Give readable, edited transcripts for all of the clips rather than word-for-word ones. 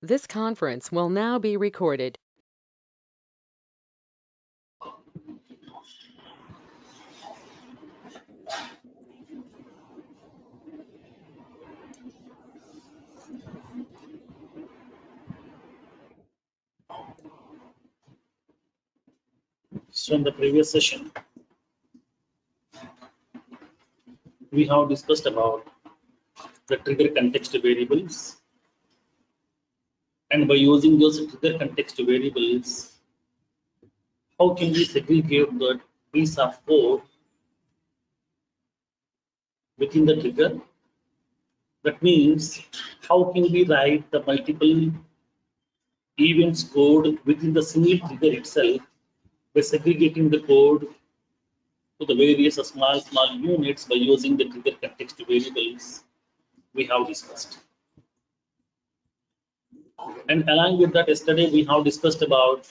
This conference will now be recorded. So in the previous session, we have discussed about the trigger context variables, and by using those trigger context variables, how can we segregate the piece of code within the trigger? That means, how can we write the multiple events code within the single trigger itself by segregating the code to the various small units by using the trigger context variables we have discussed. And along with that, yesterday we have discussed about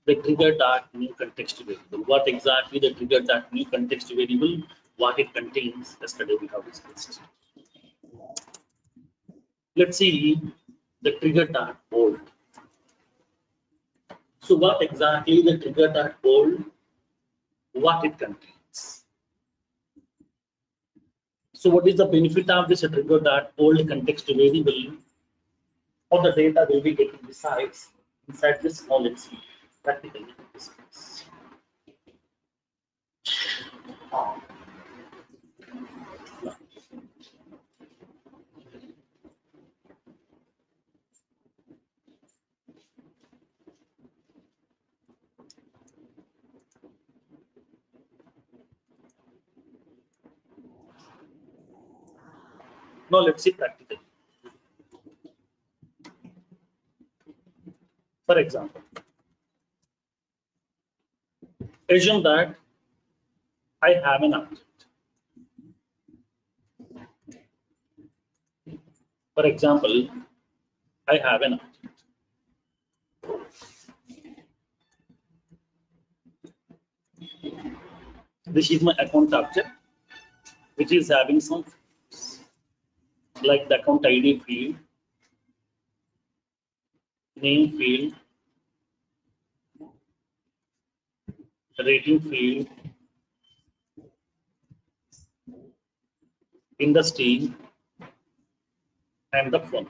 the trigger dot new context variable. What exactly the trigger dot new context variable, what it contains, yesterday we have discussed. Let's see the trigger dot bold. So what exactly the trigger dot bold, what it contains. So what is the benefit of this trigger dot bold context variable? How the data will be getting besides inside this knowledge practically discuss. Now let's see practically. For example, assume that I have an object. For example, I have an object. This is my account object, which is having some fields, like the account ID field, name field, rating field, industry, and the phone.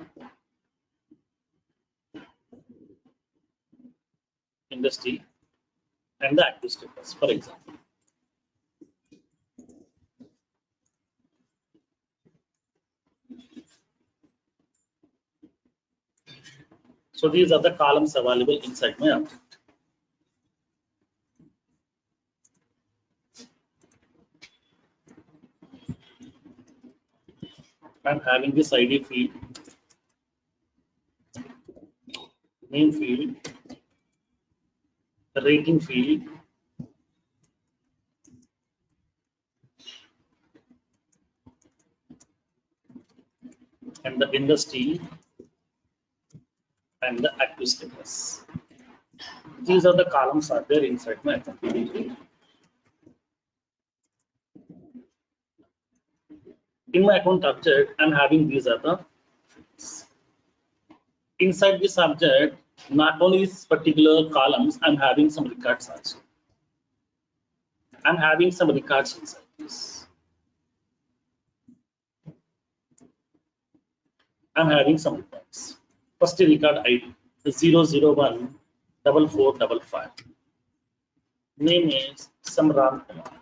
Industry and the active status, for example. So these are the columns available inside my object. I'm having this ID field, name field, the rating field, and the industry and the active status. These are the columns are there inside my account. In my account object, I'm having these are the fields. Inside this object, not only this particular columns, I'm having some records also. I'm having some records inside this. I'm having some records. First record ID 001 4455. Name is Samram Kumar.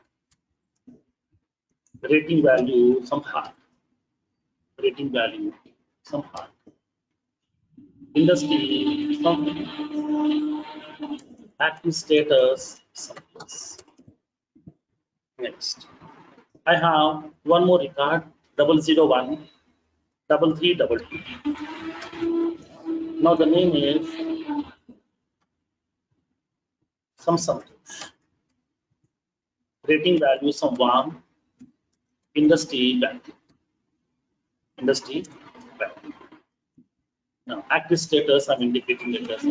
Rating value some heart. Rating value some heart. Industry something. Active status something. Next, I have one more record 001 3322. Now the name is something. Rating value some warm. Industry banking. Industry banking. Now active status I'm indicating it as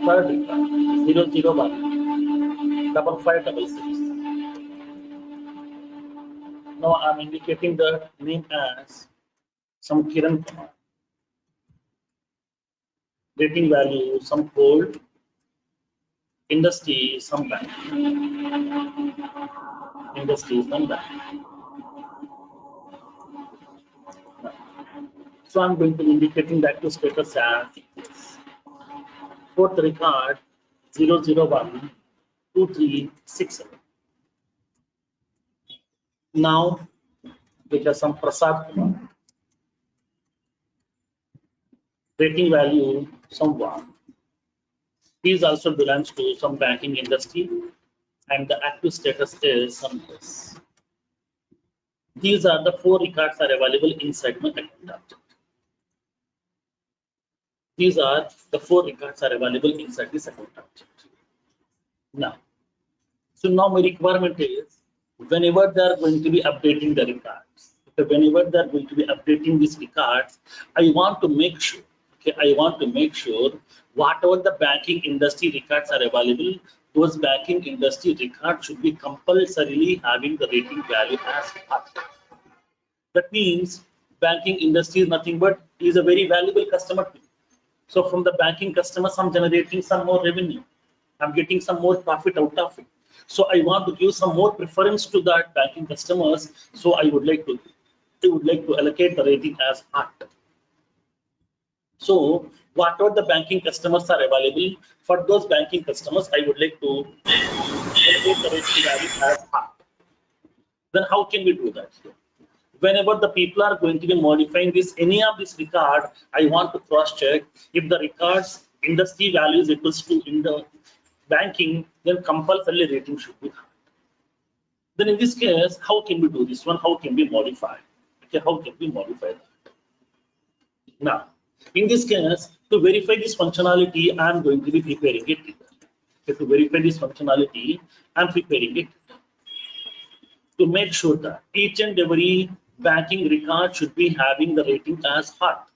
third record 001 5566. Now I'm indicating the name as some Kiran Kumar. rating value, some cold, industry, some bank. Industry, some bank. So I'm going to be indicating that to status as fourth record 001 2367. Now we have some Prasad Kumar. Rating value some 1. These also belongs to some banking industry and the active status is some yes. These are the 4 records are available inside my account object. These are the 4 records are available inside this account object. Now, so now my requirement is whenever they are going to be updating the records, whenever they are going to be updating these records, I want to make sure, I want to make sure whatever the banking industry records are available, those banking industry records should be compulsorily having the rating value as hot. That means banking industry is nothing but is a very valuable customer to me. So from the banking customers, I'm generating some more revenue. I'm getting some more profit out of it. So I want to give some more preference to that banking customers. So I would like to allocate the rating as hot. So whatever the banking customers are available, for those banking customers, I would like to allocate the rating value as hot. Then how can we do that? Whenever the people are going to be modifying this, any of this record, I want to cross check if the records industry value is equals to in the banking, then compulsory rating should be high. Then in this case, how can we do this one? How can we modify? Okay, how can we modify that? Now, in this case, to verify this functionality, I'm going to be preparing it. Okay, to verify this functionality, I'm preparing it to make sure that each and every banking record should be having the rating as hot.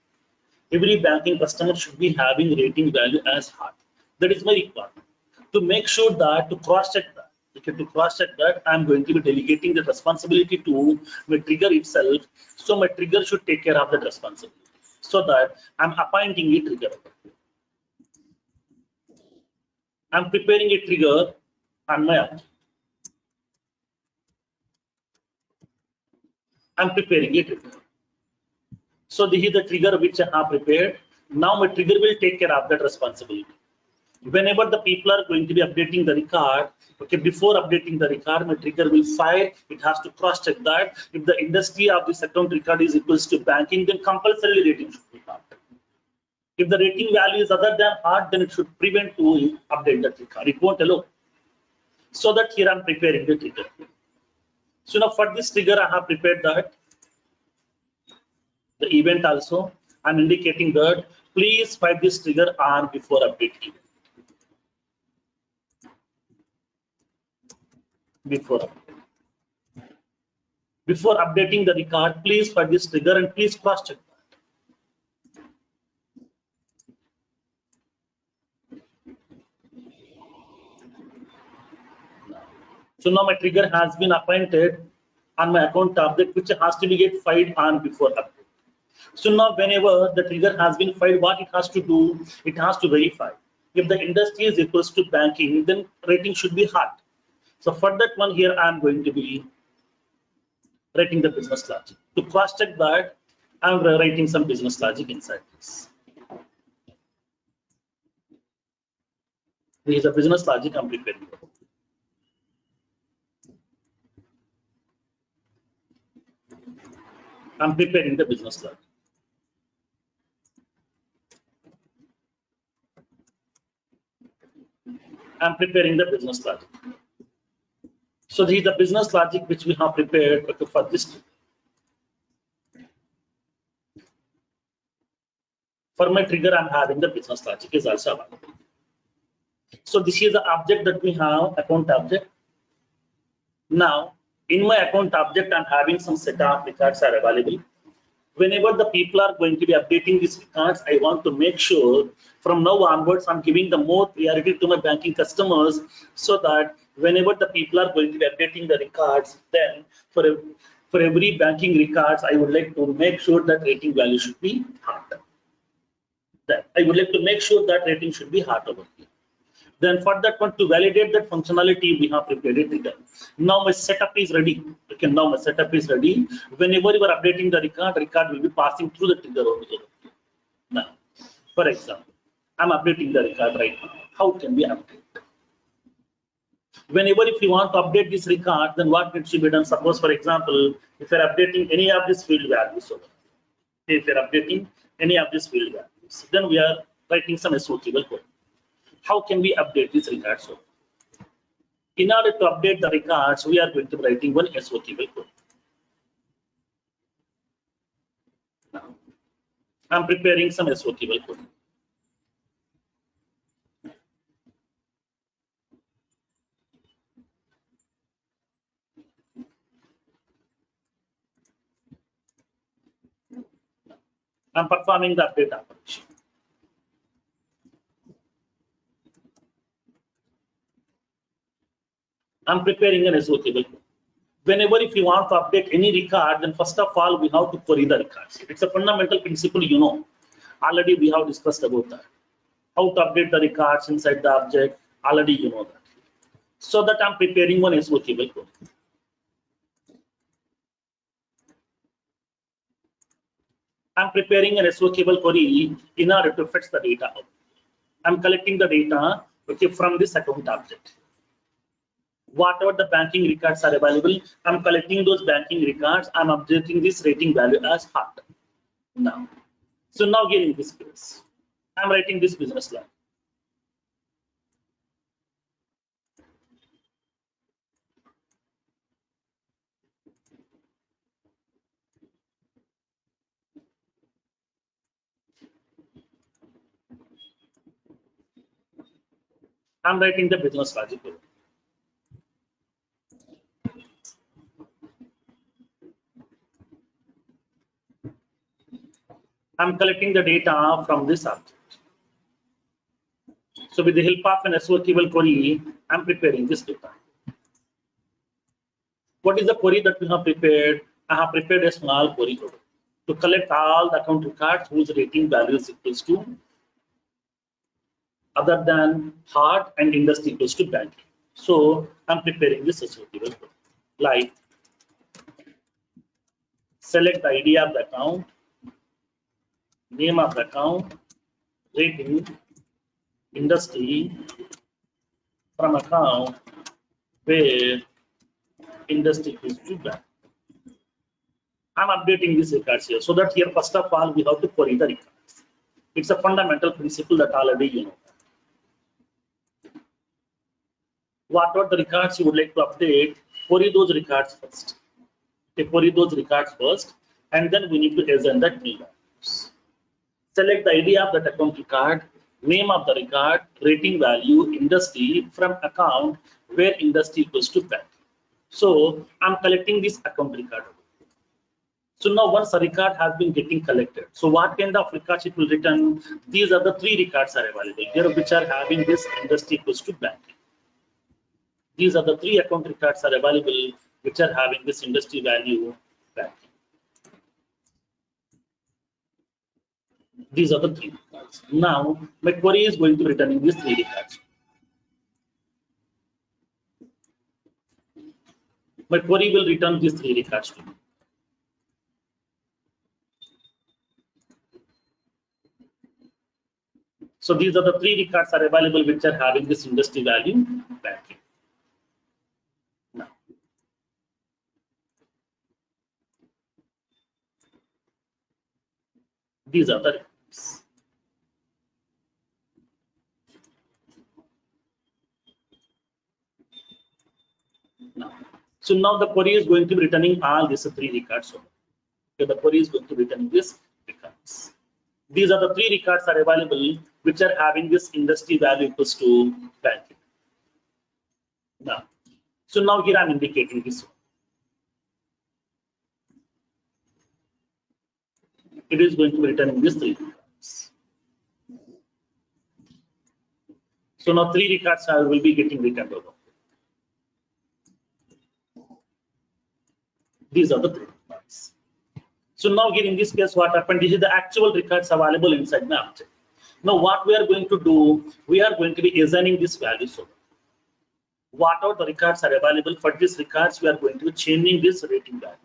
Every banking customer should be having rating value as hot. That is my requirement. To make sure that, to cross-check that, okay, to cross-check that, I'm going to be delegating the responsibility to my trigger itself. So my trigger should take care of that responsibility. So that I'm appointing a trigger. I'm preparing a trigger on my object. I'm preparing a trigger. So this is the trigger which I have prepared. Now my trigger will take care of that responsibility. Whenever the people are going to be updating the record, okay, before updating the record, my trigger will fire. It has to cross-check that. If the industry of this account record is equals to banking, then compulsory rating should be hot. If the rating value is other than hot, then it should prevent to update the record. It won't allow. So that here I'm preparing the trigger. So now for this trigger, I have prepared that. The event also, I'm indicating that please find this trigger on before update event. Before updating the record, please find this trigger and please cross check that. So now my trigger has been appointed on my account object, which has to be get filed on before update. So now whenever the trigger has been filed, what it has to do, it has to verify. If the industry is equals to banking, then rating should be hot. So for that one here, I'm going to be writing the business logic. To cross check that, I'm writing some business logic inside this. This is a business logic I'm preparing. I'm preparing the business logic. I'm preparing the business logic. So this is the business logic which we have prepared for this. For my trigger, I'm having the business logic is also available. So this is the object that we have, account object. Now, in my account object, I'm having some set of records are available. Whenever the people are going to be updating these records, I want to make sure from now onwards, I'm giving the more priority to my banking customers so that whenever the people are going to be updating the records, then for every banking records, I would like to make sure that rating value should be hot. that I would like to make sure that rating should be hot over here. Then for that one, to validate that functionality, we have prepared a trigger. Now my setup is ready. Okay, now my setup is ready. Whenever you are updating the record will be passing through the trigger over here. Now, for example, I'm updating the record right now. How can we update? Whenever if you want to update this record, then what needs to be done? Suppose, for example, if you're updating any of these field values, if you're updating any of these field values, then we are writing some SOTable code. How can we update this record? So, in order to update the records, we are going to be writing one SOTable code. Now, I'm preparing some SOTable code. I'm performing the update operation. I'm preparing an SOTable code. Whenever if you want to update any record, then first of all, we have to query the records. It's a fundamental principle, you know. Already we have discussed about that. How to update the records inside the object, already you know that. So that I'm preparing one SOTable code. I'm preparing an SOTable query in order to fetch the data out. I'm collecting the data, okay, from this account object. Whatever the banking records are available, I'm collecting those banking records. I'm updating this rating value as hot. Now, so now here in this case, I'm writing this business line. I'm writing the business logic. I'm collecting the data from this object. So with the help of an SOTable query, I'm preparing this data. What is the query that we have prepared? I have prepared a small query code to collect all the account records whose rating value is equals to other than hard and industry equals to bank. So I'm preparing this SOTable code. Like select the ID of the account, name of the account, rating, industry from account where industry equals to bank. I'm updating these records here so that here first of all we have to query the records. It's a fundamental principle that already you know. Whatever the records you would like to update, query those records first. Okay, query those records first, and then we need to assign that new values. Select the ID of that account record, name of the record, rating value, industry from account where industry equals to bank. So I'm collecting this account record. So now once a record has been getting collected, so what kind of records it will return? These are the three records are available here which are having this industry equals to bank. These are the three account records are available which are having this industry value bank. These are the three records. Now my query is going to return in these three records. My query will return these three records to me. So these are the three records are available which are having this industry value banking. Now, these are the records. Now, so now the query is going to be returning all these three records. Okay, the query is going to be returning these records. These are the three records are available which are having this industry value equals to banking. Now, so now here I'm indicating this one. It is going to be returning these three records. So now three records will be getting returned over. These are the three records. So now here in this case, what happened? This is the actual records available inside the object. Now what we are going to do, we are going to be assigning this value. So whatever the records are available for these records, we are going to be changing this rating value.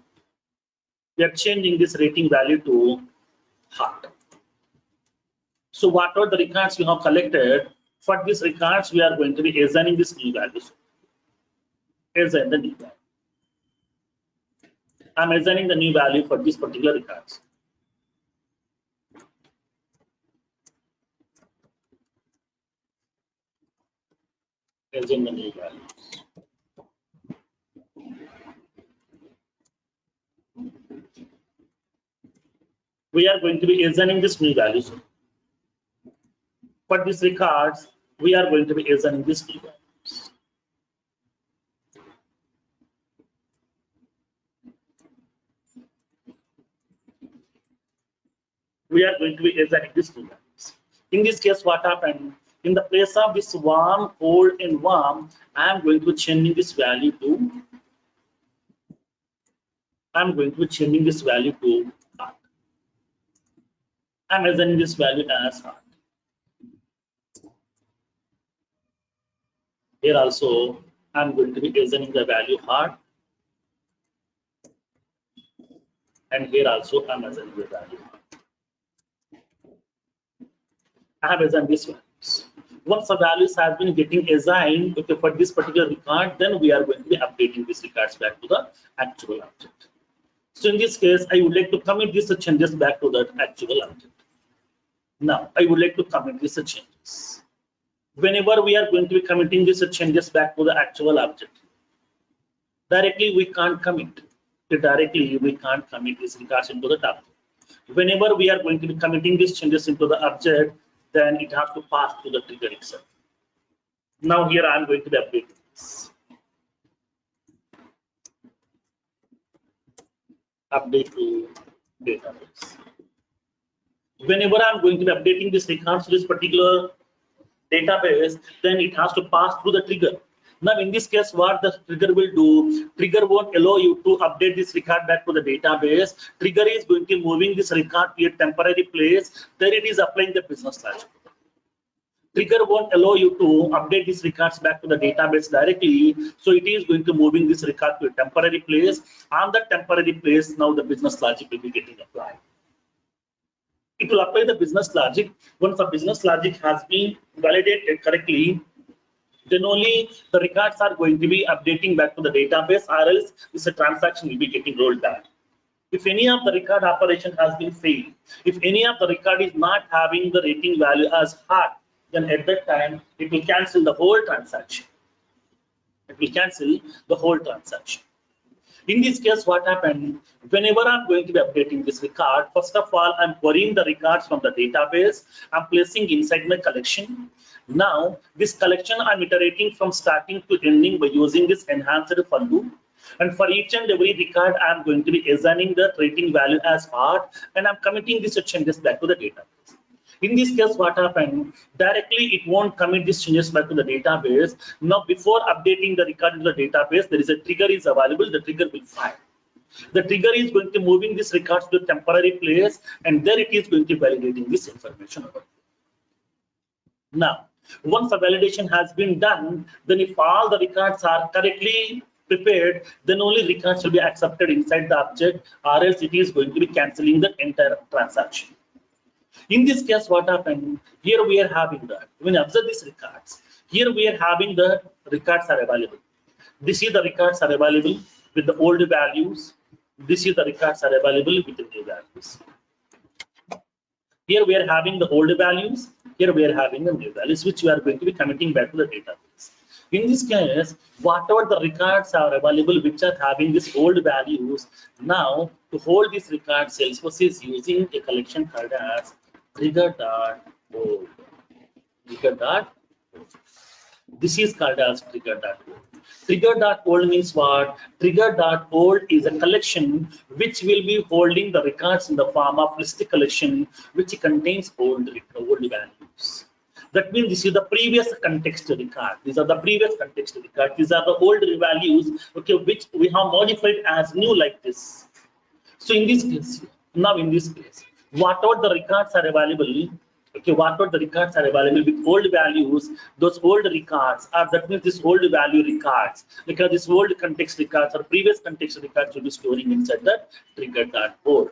We are changing this rating value to heart. So whatever the records we have collected, for these records, we are going to be assigning this new value. So assign the new value. I'm assigning the new value for these particular records. Assign the new value. We are going to be assigning this new value. So for these records, we are going to be assigning this new values. We are going to be assigning this new values. In this case, what happened? In the place of this warm, cold, and warm, I am going to be changing this value to. I'm going to be changing this value to hot. I'm assigning this value as hot. Here also, I'm going to be assigning the value hot. And here also, I'm assigning the value hot. I have assigned these values. Once the values have been getting assigned, okay, for this particular record, then we are going to be updating these records back to the actual object. So in this case, I would like to commit these changes back to the actual object. Now, I would like to commit these changes. Whenever we are going to be committing these changes back to the actual object, directly we can't commit. Directly we can't commit these records into the object. Whenever we are going to be committing these changes into the object, then it has to pass to the trigger itself. Now here I am going to be updating this. Update to database. Whenever I'm going to be updating this records to this particular database, then it has to pass through the trigger. Now in this case, what the trigger will do, trigger won't allow you to update this record back to the database. Trigger is going to be moving this record to a temporary place. There it is applying the business logic. Trigger won't allow you to update these records back to the database directly. So it is going to moving this record to a temporary place. On that temporary place, now the business logic will be getting applied. It will apply the business logic. Once the business logic has been validated correctly, then only the records are going to be updating back to the database, or else this transaction will be getting rolled back. If any of the record operation has been failed, if any of the record is not having the rating value as hot, then at that time it will cancel the whole transaction. It will cancel the whole transaction. In this case, what happened? Whenever I'm going to be updating this record, first of all, I'm querying the records from the database. I'm placing inside my collection. Now, this collection I'm iterating from starting to ending by using this enhanced for loop. And for each and every record, I'm going to be assigning the rating value as hot, and I'm committing these changes back to the database. In this case, what happened? Directly, it won't commit these changes back to the database. Now, before updating the record into the database, there is a trigger is available. The trigger will fire. The trigger is going to moving this records to a temporary place, and there it is going to validating this information over here. Now, once the validation has been done, then if all the records are correctly prepared, then only records will be accepted inside the object, or else it is going to be canceling the entire transaction. In this case, what happened? Here we are having that. When you observe these records, here we are having the records are available. This is the records are available with the old values. This is the records are available with the new values. Here we are having the old values. Here we are having the new values, which we are going to be committing back to the database. In this case, whatever the records are available which are having these old values, now to hold this record, Salesforce is using a collection called as trigger.old. Trigger.old. This is called as trigger.old. Trigger.old means what? Trigger.old is a collection which will be holding the records in the form of list collection which contains old values. That means this is the previous context record. These are the previous context record. These are the old values, okay, which we have modified as new like this. So in this case, now in this case, whatever the records are available Okay, what are the records are available with old values? Those old records are, that means this old value records, because this old context records or previous context records will be storing inside the trigger.board.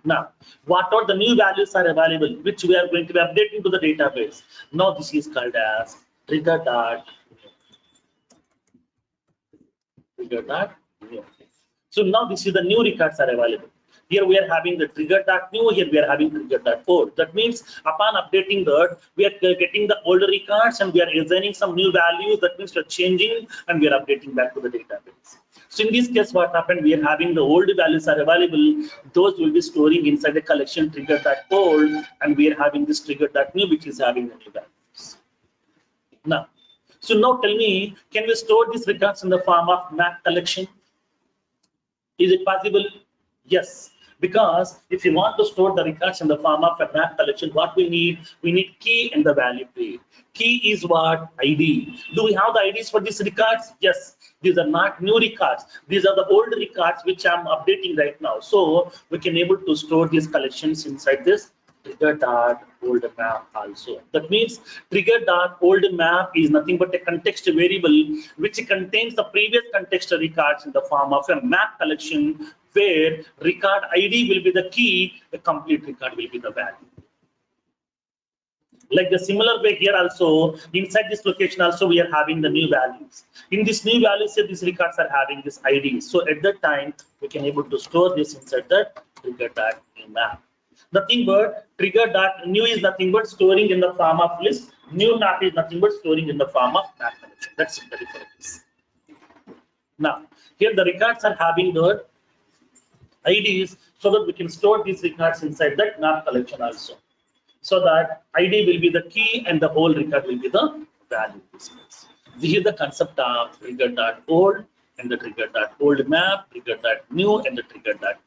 Now, what are the new values are available, which we are going to be updating to the database? Now this is called as trigger.new. So now this is the new records are available. Here we are having the trigger.new, here we are having trigger.old. That means upon updating that, we are getting the older records and we are assigning some new values. That means we are changing and we are updating back to the database. So in this case, what happened, we are having the old values are available. Those will be storing inside the collection trigger.old, and we are having this trigger.new, which is having the new values. Now, so now tell me, can we store these records in the form of map collection? Is it possible? Yes, because if you want to store the records in the form of a map collection, what we need key and the value field. Key is what? ID. Do we have the IDs for these records? Yes. These are not new records. These are the old records which I'm updating right now. So we can able to store these collections inside this trigger.oldMap also. That means trigger.oldMap is nothing but a context variable which contains the previous context records in the form of a map collection, where record ID will be the key, the complete record will be the value. Like the similar way here also, inside this location also we are having the new values. In this new values, these records are having this ID. So at that time, we can able to store this inside the trigger.new-map. Nothing but trigger.new is nothing but storing in the form of list. New map is nothing but storing in the form of map collection. That's the difference. Now, here the records are having the IDs so that we can store these records inside that map collection also. So that ID will be the key and the whole record will be the value. This is the concept of trigger.old and the trigger.oldMap, trigger.new and the trigger.map.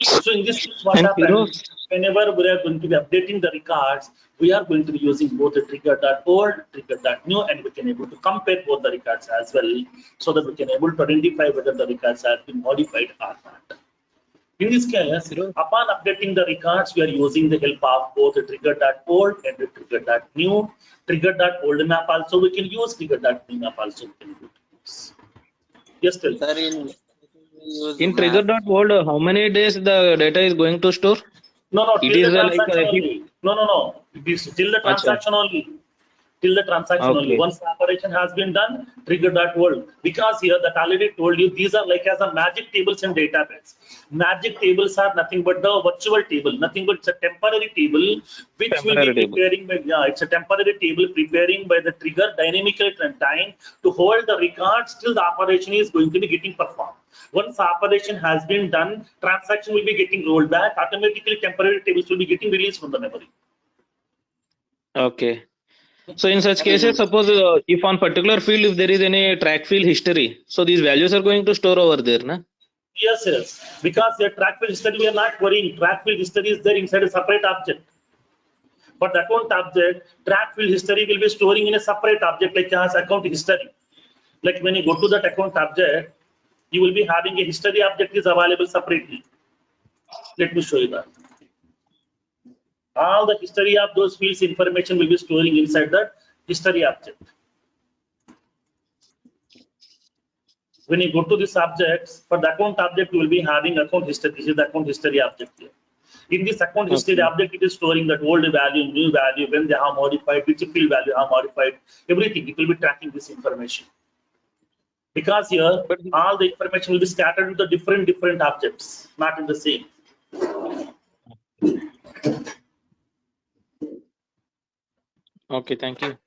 So in this case, what happens, whenever we are going to be updating the records, we are going to be using both the trigger.old, trigger.new, and we can able to compare both the records as well, so that we can able to identify whether the records have been modified or not. In this case, upon updating the records, we are using the help of both the trigger.old and the trigger.new. Trigger.oldMap also we can use, trigger.new-map also we can use. Yes, tell. Sir, in trigger.old, how many days the data is going to store? No, It till is the like transaction only. No. It is till the transaction only. Till the transaction only. Once the operation has been done, trigger.old. Because here that already told you, these are like as a magic tables in database. Magic tables are nothing but the virtual table, nothing but it's a temporary table which will be preparing by, it's a temporary table preparing by the trigger dynamically at time to hold the records till the operation is going to be getting performed. Once the operation has been done, transaction will be getting rolled back, automatically temporary tables will be getting released from the memory. Okay. So in such cases, suppose if on particular field, if there is any track field history, so these values are going to store over there, na? Yes. Because the track field history, we are not worrying. Track field history is there inside a separate object. But the account object, track field history will be storing in a separate object like as account history. Like when you go to that account object, you will be having a history object is available separately. Let me show you that. All the history of those fields information will be storing inside that history object. When you go to this objects, for the account object, you will be having account history. This is the account history object here. In this account history object, it is storing that old value, new value, when they are modified, which field value are modified, everything. It will be tracking this information. Because here, all the information will be scattered into different objects, not in the same. Okay, thank you.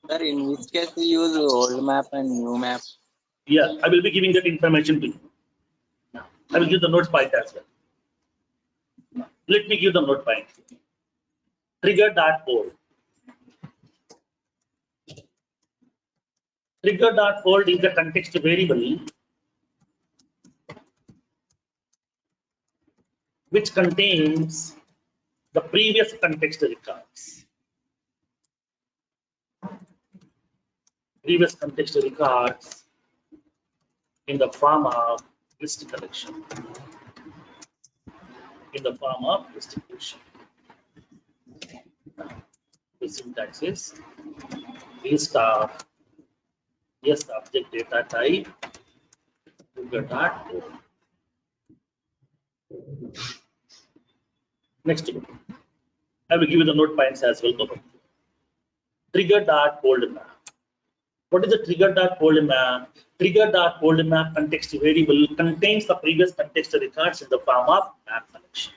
Sir, in which case we use old map and new map? Yeah, I will be giving that information to you. I will give the note point as well. Let me give the note point. Trigger.old. Trigger.old is the context variable which contains the previous context records. Previous context records in the form of list collection. in the form of distribution. The syntax is list of yes object data type trigger dot old. Next one. I will give you the note points as well. Trigger dot old map. What is the trigger dot old map? Trigger dot old map context variable contains the previous context records in the form of map collection.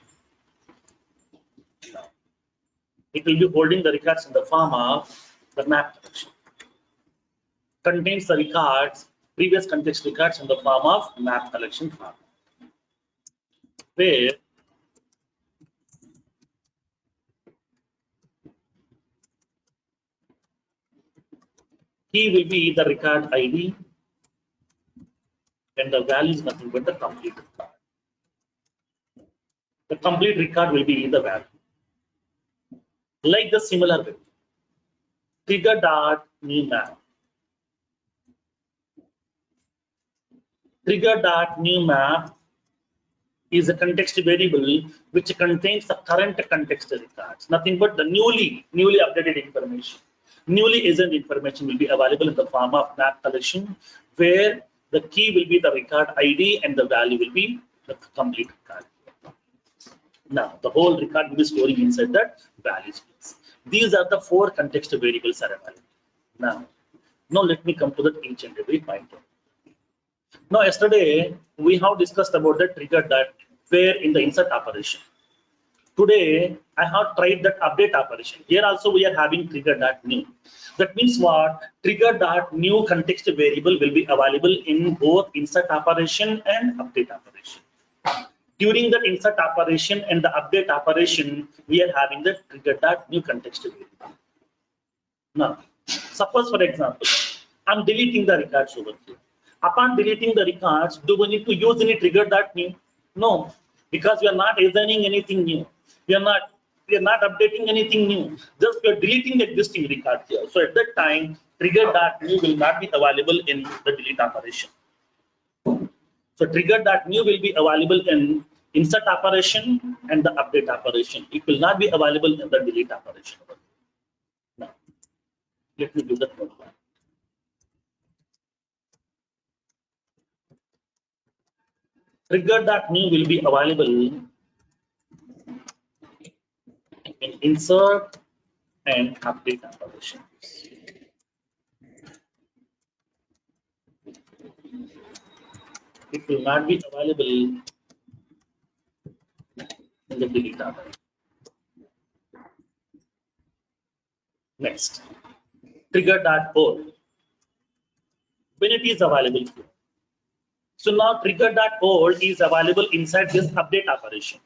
It will be holding the records in the form of the map collection. Contains the records, previous context records in the form of map collection format. Where key will be the record ID and the value is nothing but the complete record. The complete record will be the value. Like the similar way, trigger dot new map. Trigger dot new map is a context variable which contains the current context records, nothing but the newly updated information. Newly agent information will be available in the form of map collection, where the key will be the record ID and the value will be the complete record. Now, the whole record will be storing inside that value space. These are the 4 context variables are available. Now let me come to the each and every point. Now, yesterday we have discussed about the trigger dot where in the insert operation. Today, I have tried that update operation. Here also we are having trigger dot new. That means what? Trigger dot new context variable will be available in both insert operation and update operation. During that insert operation and the update operation, we are having the trigger dot new context variable. Now, suppose for example, I'm deleting the records over here. Upon deleting the records, do we need to use any trigger dot new? No, because we are not assigning anything new. We are not updating anything new. Just we are deleting the existing record here. So at that time, trigger dot new will not be available in the delete operation. So trigger dot new will be available in insert operation and the update operation. It will not be available in the delete operation. Now, let me do the third one. Trigger dot new will be available in insert and update operations. It will not be available in the delete operation. Next, trigger dot old. When it is available here. So now trigger dot old is available inside this update operation.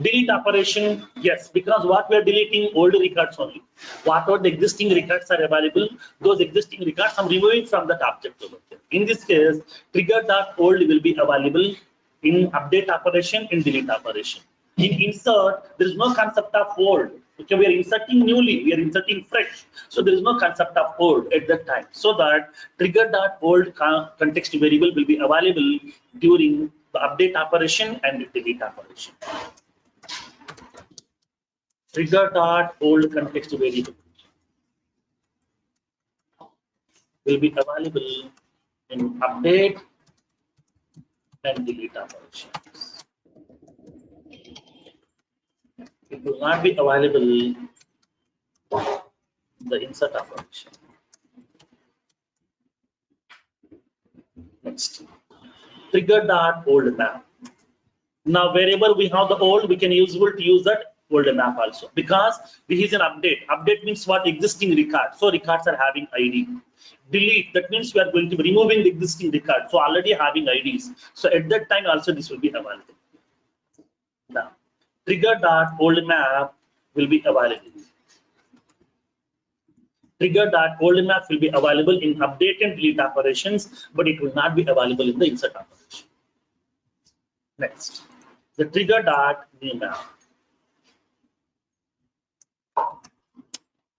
Delete operation, yes, because what we are deleting old records only. Whatever the existing records are available, those existing records I'm removing from that object over here. In this case, trigger dot old will be available in update operation and delete operation. In insert, there is no concept of old. Okay, we are inserting newly, we are inserting fresh. So there is no concept of old at that time. So that trigger dot old context variable will be available during the update operation and the delete operation. Trigger dot old context variable will be available in update and delete operations. It will not be available in the insert operation. Next, trigger dot old map. Now, wherever we have the old, we can use that old map also, because this is an update. Update means what? Existing records. So records are having ID. Delete, that means we are going to be removing the existing record. So already having IDs. So at that time also this will be available. Now, trigger dot old map will be available. Trigger dot old map will be available in update and delete operations, but it will not be available in the insert operation. Next, the trigger dot new map.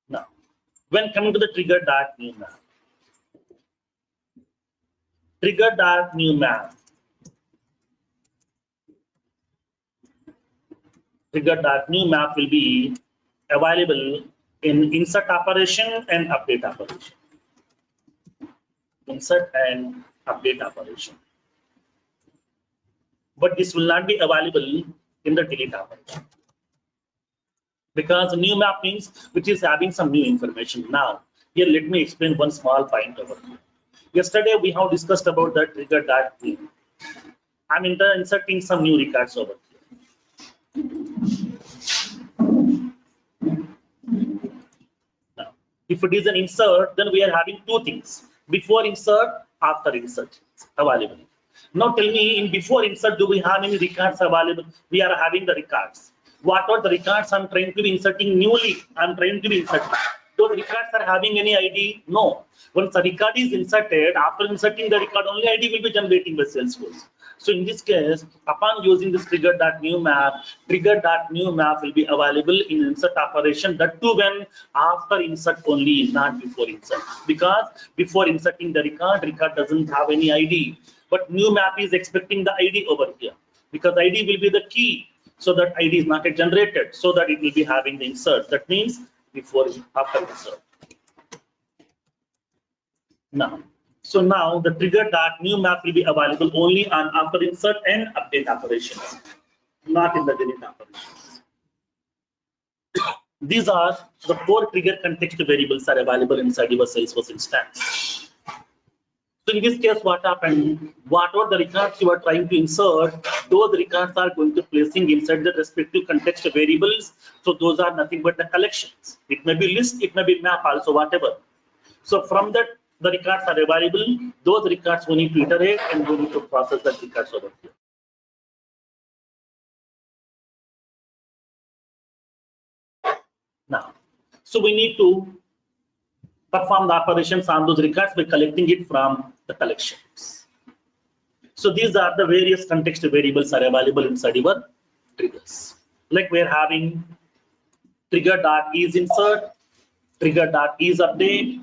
Now, when coming to the trigger dot new map, trigger dot new map trigger.new map will be available in insert operation and update operation. Insert and update operation. But this will not be available in the delete operation. Because new map means which is having some new information. Now, here let me explain one small point over here. Yesterday we have discussed about the trigger.new. I'm inserting some new records over here. Now, if it is an insert, then we are having two things: before insert, after insert available. Now tell me, in before insert, do we have any records available? We are having the records. What are the records I'm trying to be inserting newly? I'm trying to be inserting. Those records are having any ID? No. Once the record is inserted, after inserting the record, only ID will be generating by Salesforce. So in this case, upon using this trigger.new map will be available in insert operation. That too when after insert only, not before insert. Because before inserting the record doesn't have any ID. But new map is expecting the ID over here. Because ID will be the key. So that ID is not yet generated. So that it will be having the insert. That means before after insert. Now the trigger.new map will be available only on after insert and update operations, not in the delete operations. These are the 4 trigger context variables are available inside your Salesforce instance. So in this case, what happened? Whatever the records you are trying to insert, those records are going to placing inside the respective context variables. So those are nothing but the collections. It may be list, it may be map also, whatever. So from that, the records are available. Those records we need to iterate and we need to process the records over here. Now, so we need to perform the operations on those records by collecting it from the collections. So these are the various context variables are available inside your triggers. Like we're having trigger.isInsert, trigger.isUpdate,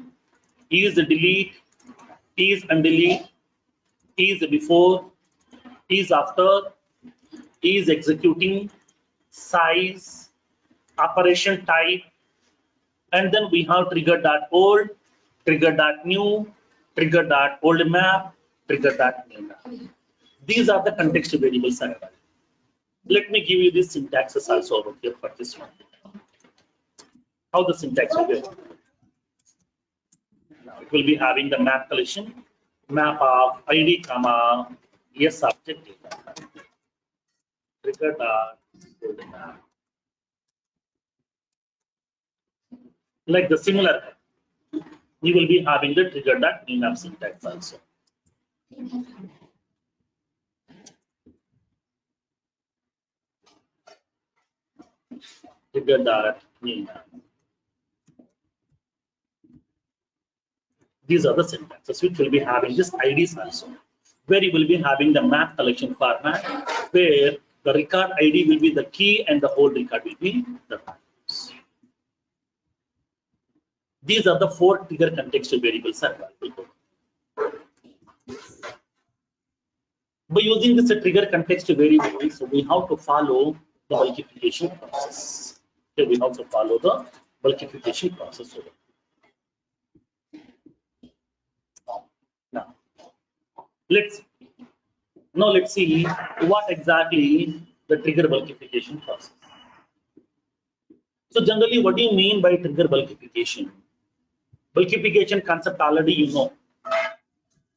isDelete, isUndelete, isBefore, isAfter, isExecuting, size, operation type, and then we have trigger.old, trigger.new, trigger.oldMap, trigger.newMap. These are the context variables are available. Let me give you the syntaxes also over here for this one. How the syntax will be. Now it will be having the map collection, map of ID, comma, yes object data, trigger.oldMap. Like the similar, you will be having the trigger.newMap syntax also. Trigger.newMap. These are the syntaxes which will be having this IDs also, where you will be having the map collection format, where the record ID will be the key and the whole record will be the values. These are the 4 trigger context variables are available. By using this trigger context variables, we have to follow the bulkification process. Okay, we have to follow the bulkification process. Now let's see what exactly the trigger bulkification process. So generally, what do you mean by trigger bulkification? Bulkification concept already you know.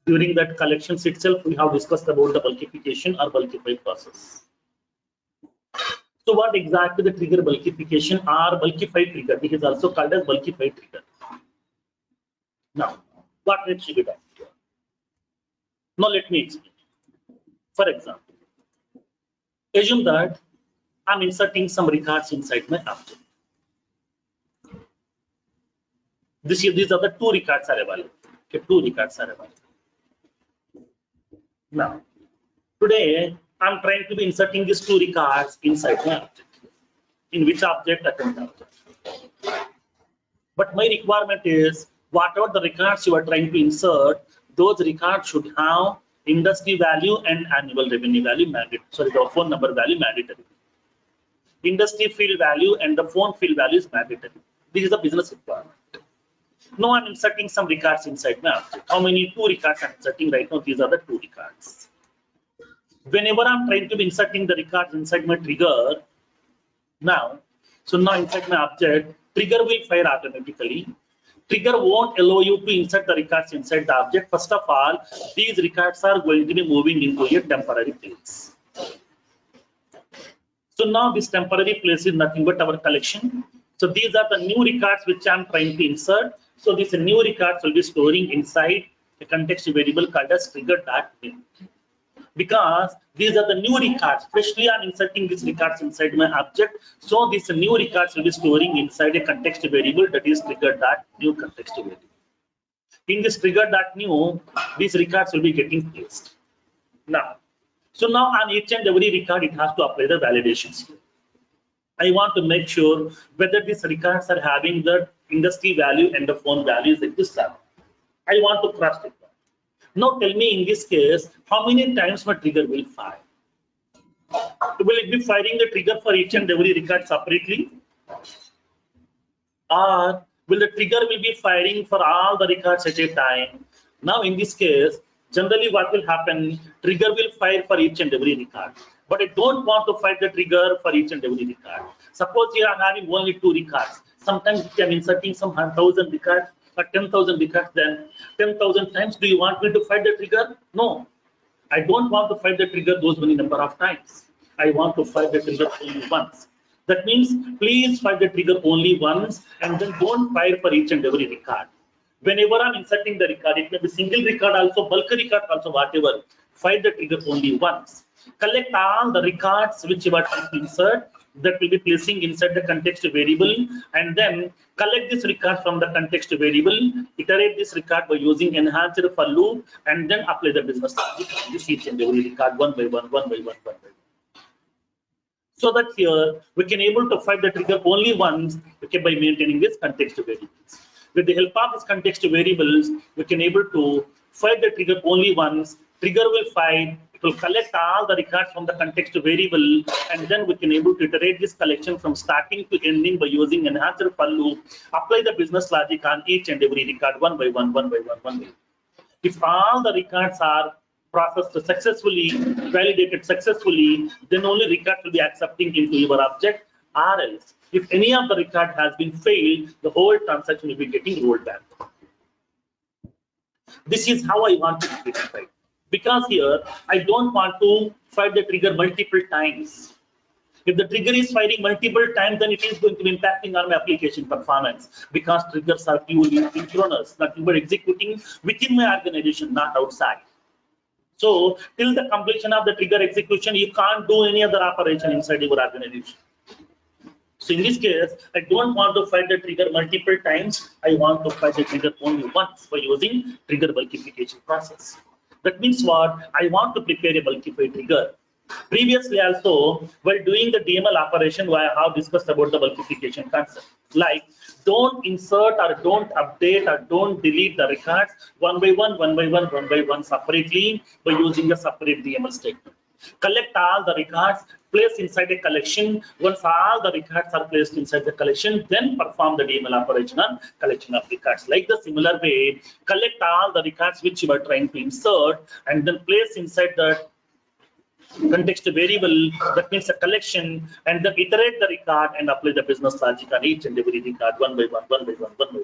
During that collections itself, we have discussed about the bulkification or bulkify process. So what exactly the trigger bulkification or bulkify trigger? It is also called as bulkify trigger. Now, what needs to be done? Now let me explain. For example, assume that I'm inserting some records inside my object. These are the 2 records are available. Okay, 2 records are available. Now, today I'm trying to be inserting these 2 records inside my object. In which object? Account object. But my requirement is whatever the records you are trying to insert, those records should have industry value and annual revenue value mandatory. Sorry, the phone number value mandatory. industry field value and the phone field value is mandatory. This is a business requirement. Now I'm inserting some records inside my object. How many? 2 records I'm inserting right now. These are the 2 records. Whenever I'm trying to be inserting the records inside my trigger, now inside my object, trigger will fire automatically. Trigger won't allow you to insert the records inside the object. First of all, these records are going to be moving into a temporary place. So now this temporary place is nothing but our collection. So these are the new records which I'm trying to insert. So these new records will be storing inside a context variable called as trigger.new. Because these are the new records, freshly I'm inserting these records inside my object. So these new records will be storing inside a context variable that is trigger.new context variable. In this trigger.new, these records will be getting placed. Now on each and every record, it has to apply the validations. I want to make sure whether these records are having the industry value and the phone values exist. I want to cross check that. Now tell me in this case, how many times my trigger will fire? Will it be firing the trigger for each and every record separately? Or will the trigger will be firing for all the records at a time? Now in this case, generally what will happen, trigger will fire for each and every record. But I don't want to fire the trigger for each and every record. Suppose you are having only 2 records. Sometimes if you are inserting some 1,000 records or 10,000 records, then 10,000 times do you want me to fire the trigger? No. I don't want to fire the trigger those many number of times. I want to fire the trigger only once. That means please fire the trigger only once and then don't fire for each and every record. Whenever I'm inserting the record, it may be single record also, bulk record also, whatever, fire the trigger only once. Collect all the records which you are trying to insert that will be placing inside the context variable, and then collect this record from the context variable, iterate this record by using enhancer for loop, and then apply the business logic on this each and every record one by one. So that here we can able to fire the trigger only once, okay, by maintaining this context variables. With the help of these context variables, we can able to fire the trigger only once. Trigger will fire, it will collect all the records from the context variable, and then we can able to iterate this collection from starting to ending by using enhancer for loop, apply the business logic on each and every record one by one. If all the records are processed successfully, validated successfully, then only record will be accepting into your object, or else if any of the record has been failed, the whole transaction will be getting rolled back. This is how I want to simplify. Because here I don't want to fire the trigger multiple times. If the trigger is firing multiple times, then it is going to be impacting on my application performance, because triggers are purely synchronous, nothing but executing within my organization, not outside. So till the completion of the trigger execution, you can't do any other operation inside your organization. So in this case, I don't want to fire the trigger multiple times. I want to fire the trigger only once by using trigger bulkification process. That means what? I want to prepare a bulkify trigger. Previously also, while doing the DML operation, I have discussed about the bulkification concept. Like, don't insert or don't update or don't delete the records one by one separately by using a separate DML statement. Collect all the records, place inside a collection. Once all the records are placed inside the collection, then perform the DML operation on collection of records. Like the similar way, collect all the records which you are trying to insert and then place inside the context variable, that means a collection, and then iterate the record and apply the business logic on each and every record one by one.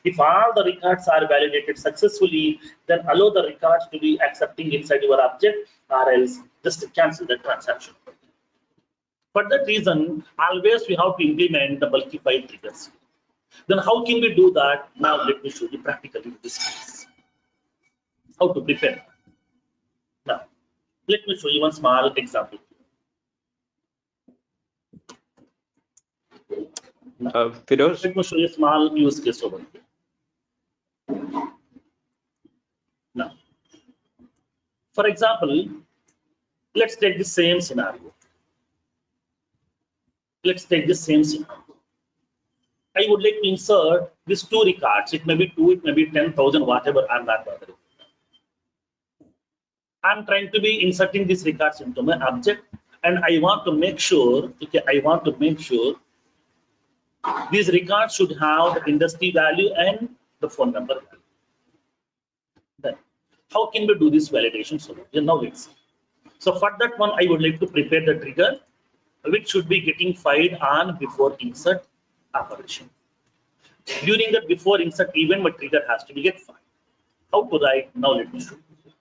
If all the records are validated successfully, then allow the records to be accepting inside your object, or else just cancel the transaction. For that reason, always we have to implement the bulkified triggers. Then how can we do that? Now let me show you practically this case. How to prepare. Now, let me show you one small example. Firoz? Let me show you a small use case over here. Now, for example, let's take the same scenario. I would like to insert these 2 records. It may be 2, it may be 10,000, whatever. I'm not bothering. I'm trying to be inserting these records into my object. and I want to make sure, okay, I want to make sure these records should have the industry value and the phone number value. Then, how can we do this validation? So now let's see. So for that one, I would like to prepare the trigger, which should be getting fired on before insert operation. During the before insert event, my trigger has to be get fired. How to write? Now let me show you.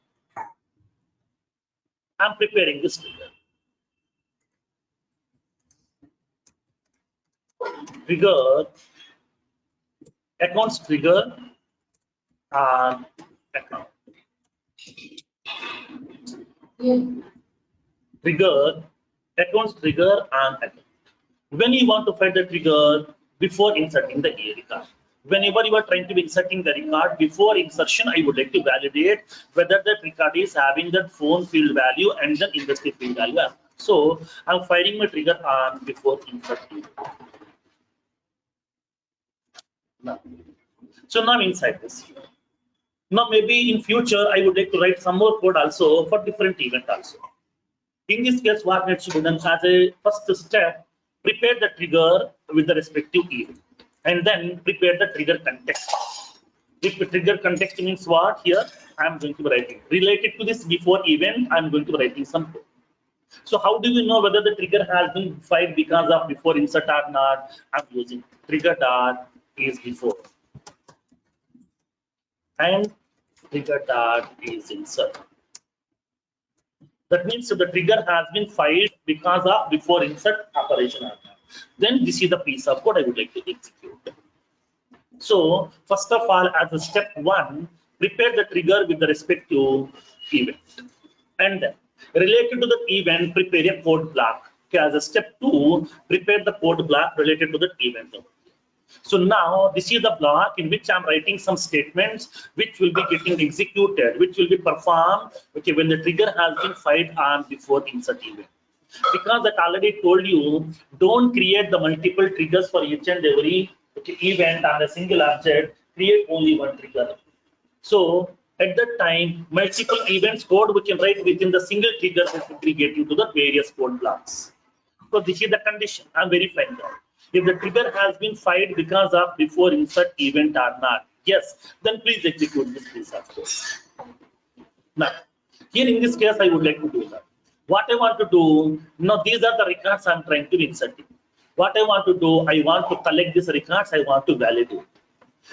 I'm preparing this trigger. Trigger, accounts trigger, and account. Trigger, accounts trigger, and account. When you want to find the trigger before inserting the record, whenever you are trying to be inserting the record before insertion, I would like to validate whether that record is having that phone field value and the industry field value. So I'm firing my trigger on before inserting. Now, so now inside this. Now maybe in future I would like to write some more code also for different event also. In this case, what needs to be done as a first step, prepare the trigger with the respective event, and then prepare the trigger context. If the trigger context means what, here I am going to be writing related to this before event, I am going to be writing some code. So how do we know whether the trigger has been fired because of before insert or not? I'm using trigger dot is before and trigger dot is insert. That means if the trigger has been fired because of before insert operation or not, then this is the piece of code I would like to execute. So first of all, as a step one, prepare the trigger with the respective event, and then related to the event, prepare a code block. Okay, as a step two, prepare the code block related to the event. So now this is the block in which I'm writing some statements which will be getting executed, which will be performed, okay, when the trigger has been fired on before insert event. Because that already told you, don't create the multiple triggers for each and every event on a single object, create only one trigger. So at that time, multiple events code we can write within the single trigger aggregating to the various code blocks. So this is the condition. I'm verifying that. If the trigger has been fired because of before insert event or not, yes, then please execute this piece of code. Now, here in this case, I would like to do that. What I want to do, now these are the records I'm trying to insert. What I want to do, I want to collect these records, I want to validate.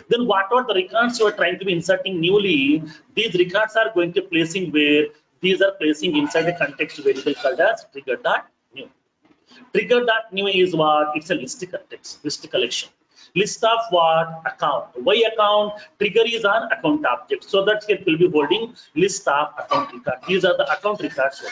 Then what are the records you are trying to be inserting newly? These records are going to placing where these are placing inside a context variable called as trigger.new. Trigger.new is what? It's a list context, list collection. List of what? Account. Why account? Trigger is an account object. So that it will be holding list of account records. These are the account records.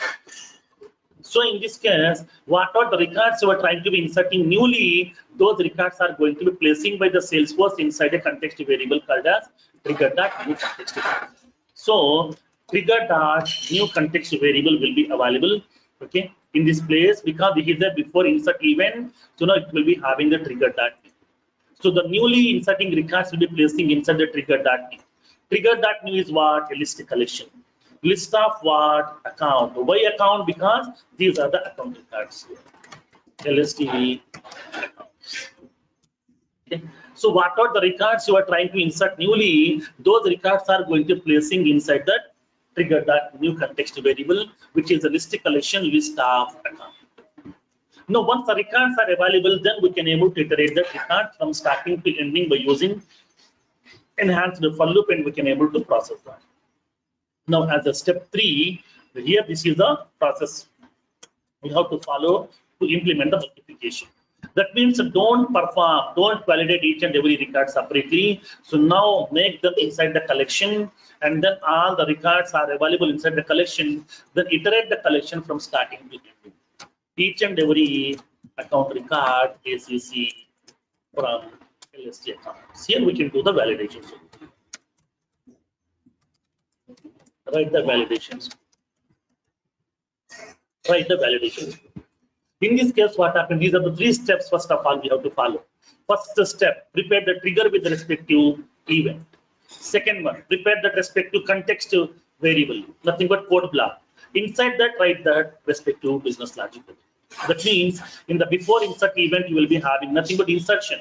So in this case, what are the records you are trying to be inserting newly? Those records are going to be placing by the Salesforce inside a context variable called as trigger.new context variable. So trigger.new context variable will be available, okay, in this place because this is the before insert event. So now it will be having the trigger.new. So the newly inserting records will be placing inside the trigger.new. Trigger.new is what? A list collection. List of what? Account. Why account? Because these are the account records. LSTV accounts. Okay. So what are the records you are trying to insert newly? Those records are going to placing inside that trigger.new context variable, which is a list collection list of account. Now, once the records are available, then we can able to iterate that record from starting to ending by using enhanced for loop, and we can able to process that. Now, as a step 3, here this is the process we have to follow to implement the multiplication. That means don't perform, don't validate each and every record separately. So now make them inside the collection, and then all the records are available inside the collection. Then iterate the collection from starting to ending. Each and every account record, ACC from LST accounts. Here we can do the validation. Write the validations. Write the validations. In this case, what happened? These are the 3 steps. First of all, we have to follow. First step: prepare the trigger with the respective event. Second one: prepare the respective context variable. Nothing but code block. Inside that, write that respective business logic. That means in the before insert event, you will be having nothing but insertion.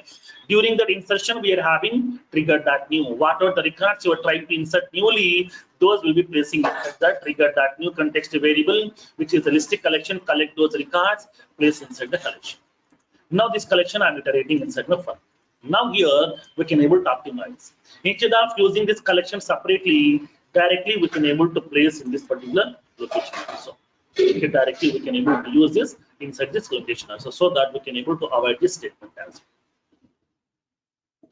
During that insertion, we are having trigger.new. Whatever the records you are trying to insert newly, those will be placing inside that trigger.new context variable, which is the listed collection. Collect those records, place inside the collection. Now this collection I'm iterating inside the file. Now here we can able to optimize. Instead of using this collection separately, directly we can able to place in this particular location also. Okay, directly we can able to use this inside this location also, so that we can able to avoid this statement as well.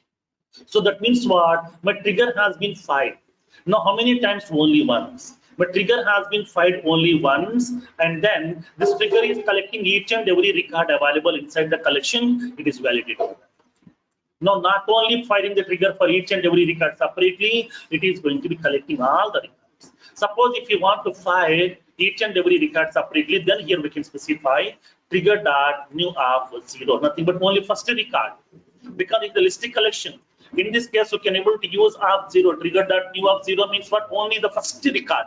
So that means what? My trigger has been fired. Now how many times? Only once. But trigger has been fired only once, and then this trigger is collecting each and every record available inside the collection. It is validated. Now, not only firing the trigger for each and every record separately, it is going to be collecting all the records. Suppose if you want to fire each and every record separately, then here we can specify trigger.new of 0, nothing but only first record, because it's the listed collection. In this case, you can able to use of 0. Trigger.new of 0 means what? Only the first record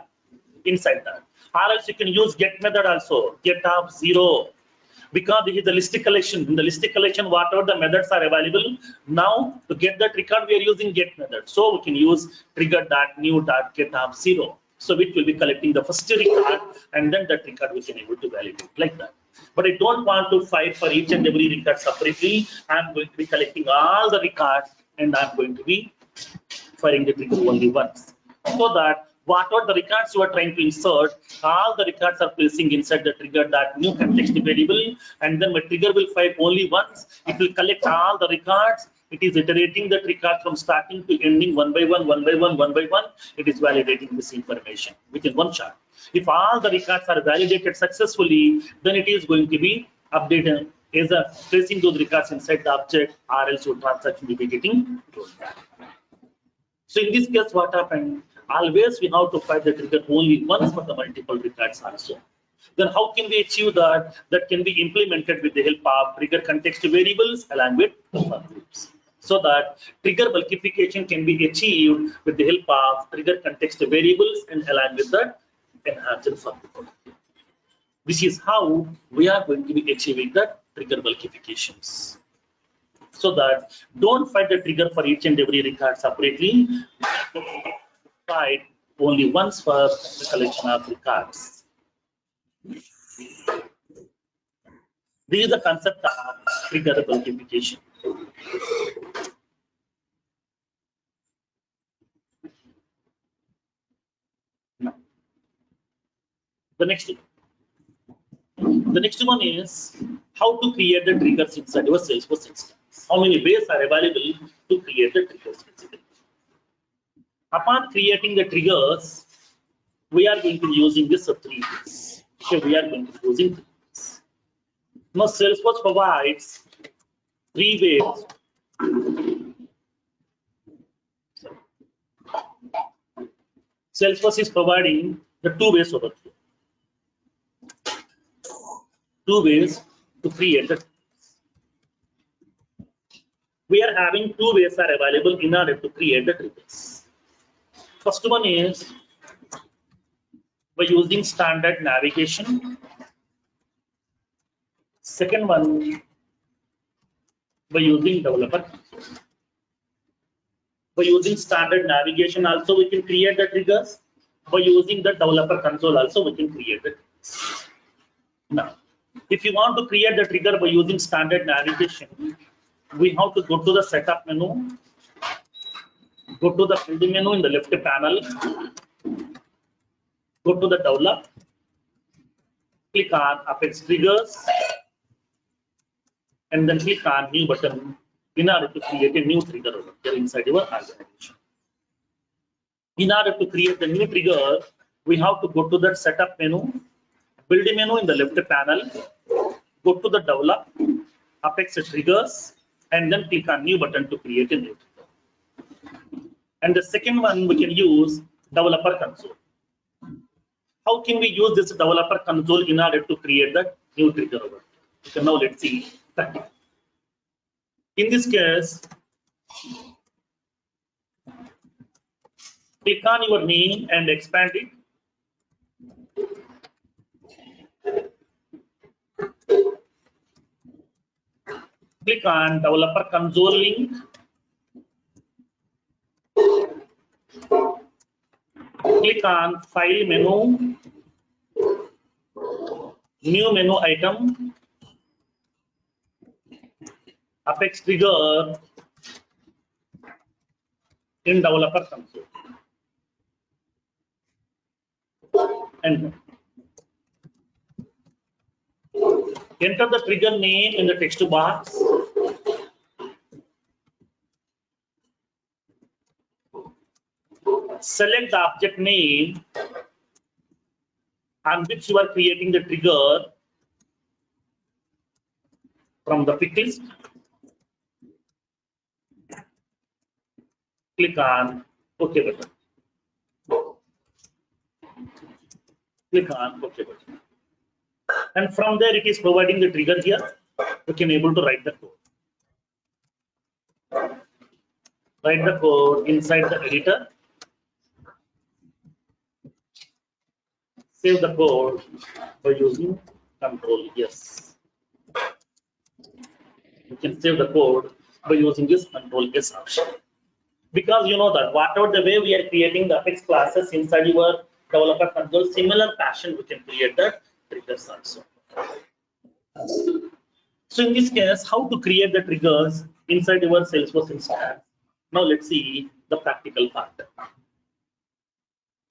inside that. Or else you can use get method also, get of 0. Because this is the listed collection. In the listed collection, whatever the methods are available, now to get that record, we are using get method. So we can use trigger.new.get of 0. So which will be collecting the first record, and then that record we can able to validate like that. But I don't want to fire for each and every record separately. I'm going to be collecting all the records, and I'm going to be firing the trigger only once, so that whatever the records you are trying to insert, all the records are placing inside the trigger.new context variable, and then my trigger will fire only once. It will collect all the records. It is iterating that record from starting to ending one by one, one by one, one by one. It is validating this information within one shot. If all the records are validated successfully, then it is going to be updated as a placing those records inside the object, or else your transaction will be getting closed back. So in this case, what happened? Always we have to fire the trigger only once for the multiple records also. Then how can we achieve that? That can be implemented with the help of trigger context variables along with for groups. So that trigger bulkification can be achieved with the help of trigger context variables and along with that enhanced for group. This is how we are going to be achieving the trigger bulkifications. So that don't fire the trigger for each and every record separately. Fired only once for the collection of records. This is the concept of trigger bulkification. Now, the next one is how to create the triggers inside your Salesforce instance. How many ways are available to create the triggers basically. Upon creating the triggers, we are going to be using this 3 ways. So we are going to be using 3 ways. Now Salesforce provides 3 ways. Salesforce is providing the 2 ways over here. 2 ways to create the. We are having 2 ways are available in order to create the triggers. First one is by using standard navigation. Second one by using developer. By using standard navigation also we can create the triggers. By using the developer console also we can create the triggers. Now, if you want to create the trigger by using standard navigation, we have to go to the setup menu. Go to the build menu in the left panel, go to the develop, click on Apex Triggers, and then click on new button in order to create a new trigger over here inside your organization. In order to create the new trigger, we have to go to the setup menu, build menu in the left panel, go to the develop, Apex Triggers, and then click on new button to create a new trigger. And the second one we can use developer console. How can we use this developer console in order to create the new trigger over here? So now let's see that. In this case, click on your name and expand it. Click on developer console link. Click on file menu, new menu item, Apex trigger in developer console. And enter the trigger name in the text box. Select the object name on which you are creating the trigger from the pick list. Click on OK button. Click on OK button. And from there it is providing the trigger here. You can able to write the code. Write the code inside the editor. Save the code by using Control S. You can save the code by using this Control S option. Because you know that whatever the way we are creating the Apex classes inside your developer console, similar fashion we can create the triggers also. So in this case, how to create the triggers inside your Salesforce instance? Now let's see the practical part.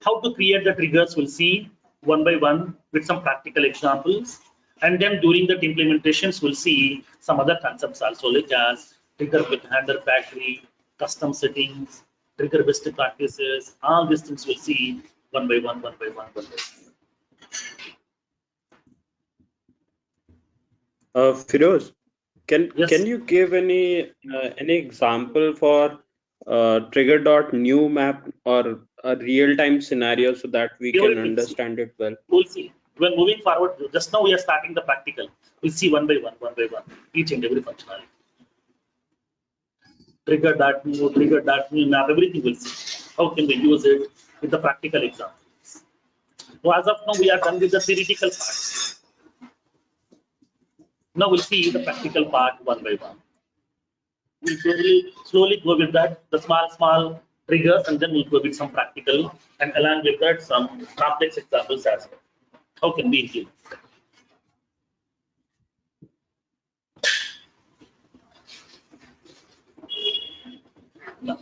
How to create the triggers we'll see one by one with some practical examples. And then during the implementations, we'll see some other concepts also, like as trigger with handler factory, custom settings, trigger best practices. All these things we'll see one by one, one by one, one by one. Firoz, Yes. can you give any example for trigger.new map or a real-time scenario so that we can Everything. understand it well? We'll see. When moving forward, just now we are starting the practical. We'll see one by one, each and every functionality. Trigger.new map, everything we'll see. How can we use it with the practical examples? So as of now, we are done with the theoretical part. Now we'll see the practical part one by one. We'll slowly go with that, the small triggers, and then we'll go with some practical, and along with that, some complex examples as well. How can we implement? No.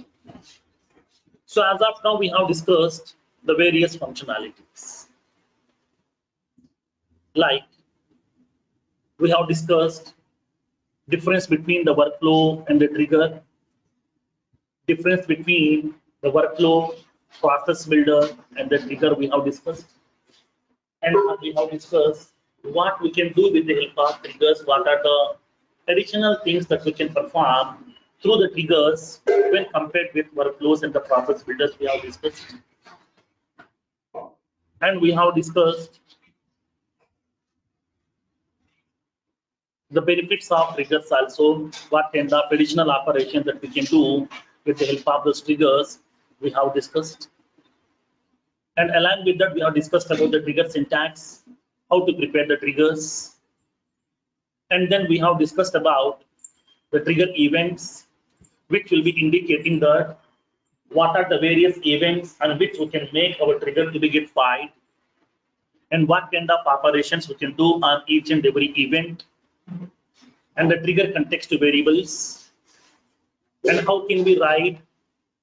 So as of now, we have discussed the various functionalities. Like we have discussed difference between the workflow and the trigger, difference between the workflow, process builder, and the trigger we have discussed. And we have discussed what we can do with the help of triggers, what are the additional things that we can perform through the triggers when compared with workflows and the process builders we have discussed. And we have discussed the benefits of triggers also, what kind of additional operations that we can do with the help of those triggers we have discussed. And along with that, we have discussed about the trigger syntax, how to prepare the triggers. And then we have discussed about the trigger events, which will be indicating that what are the various events on which we can make our trigger to be get fired, and what kind of operations we can do on each and every event, and the trigger context variables, and how can we write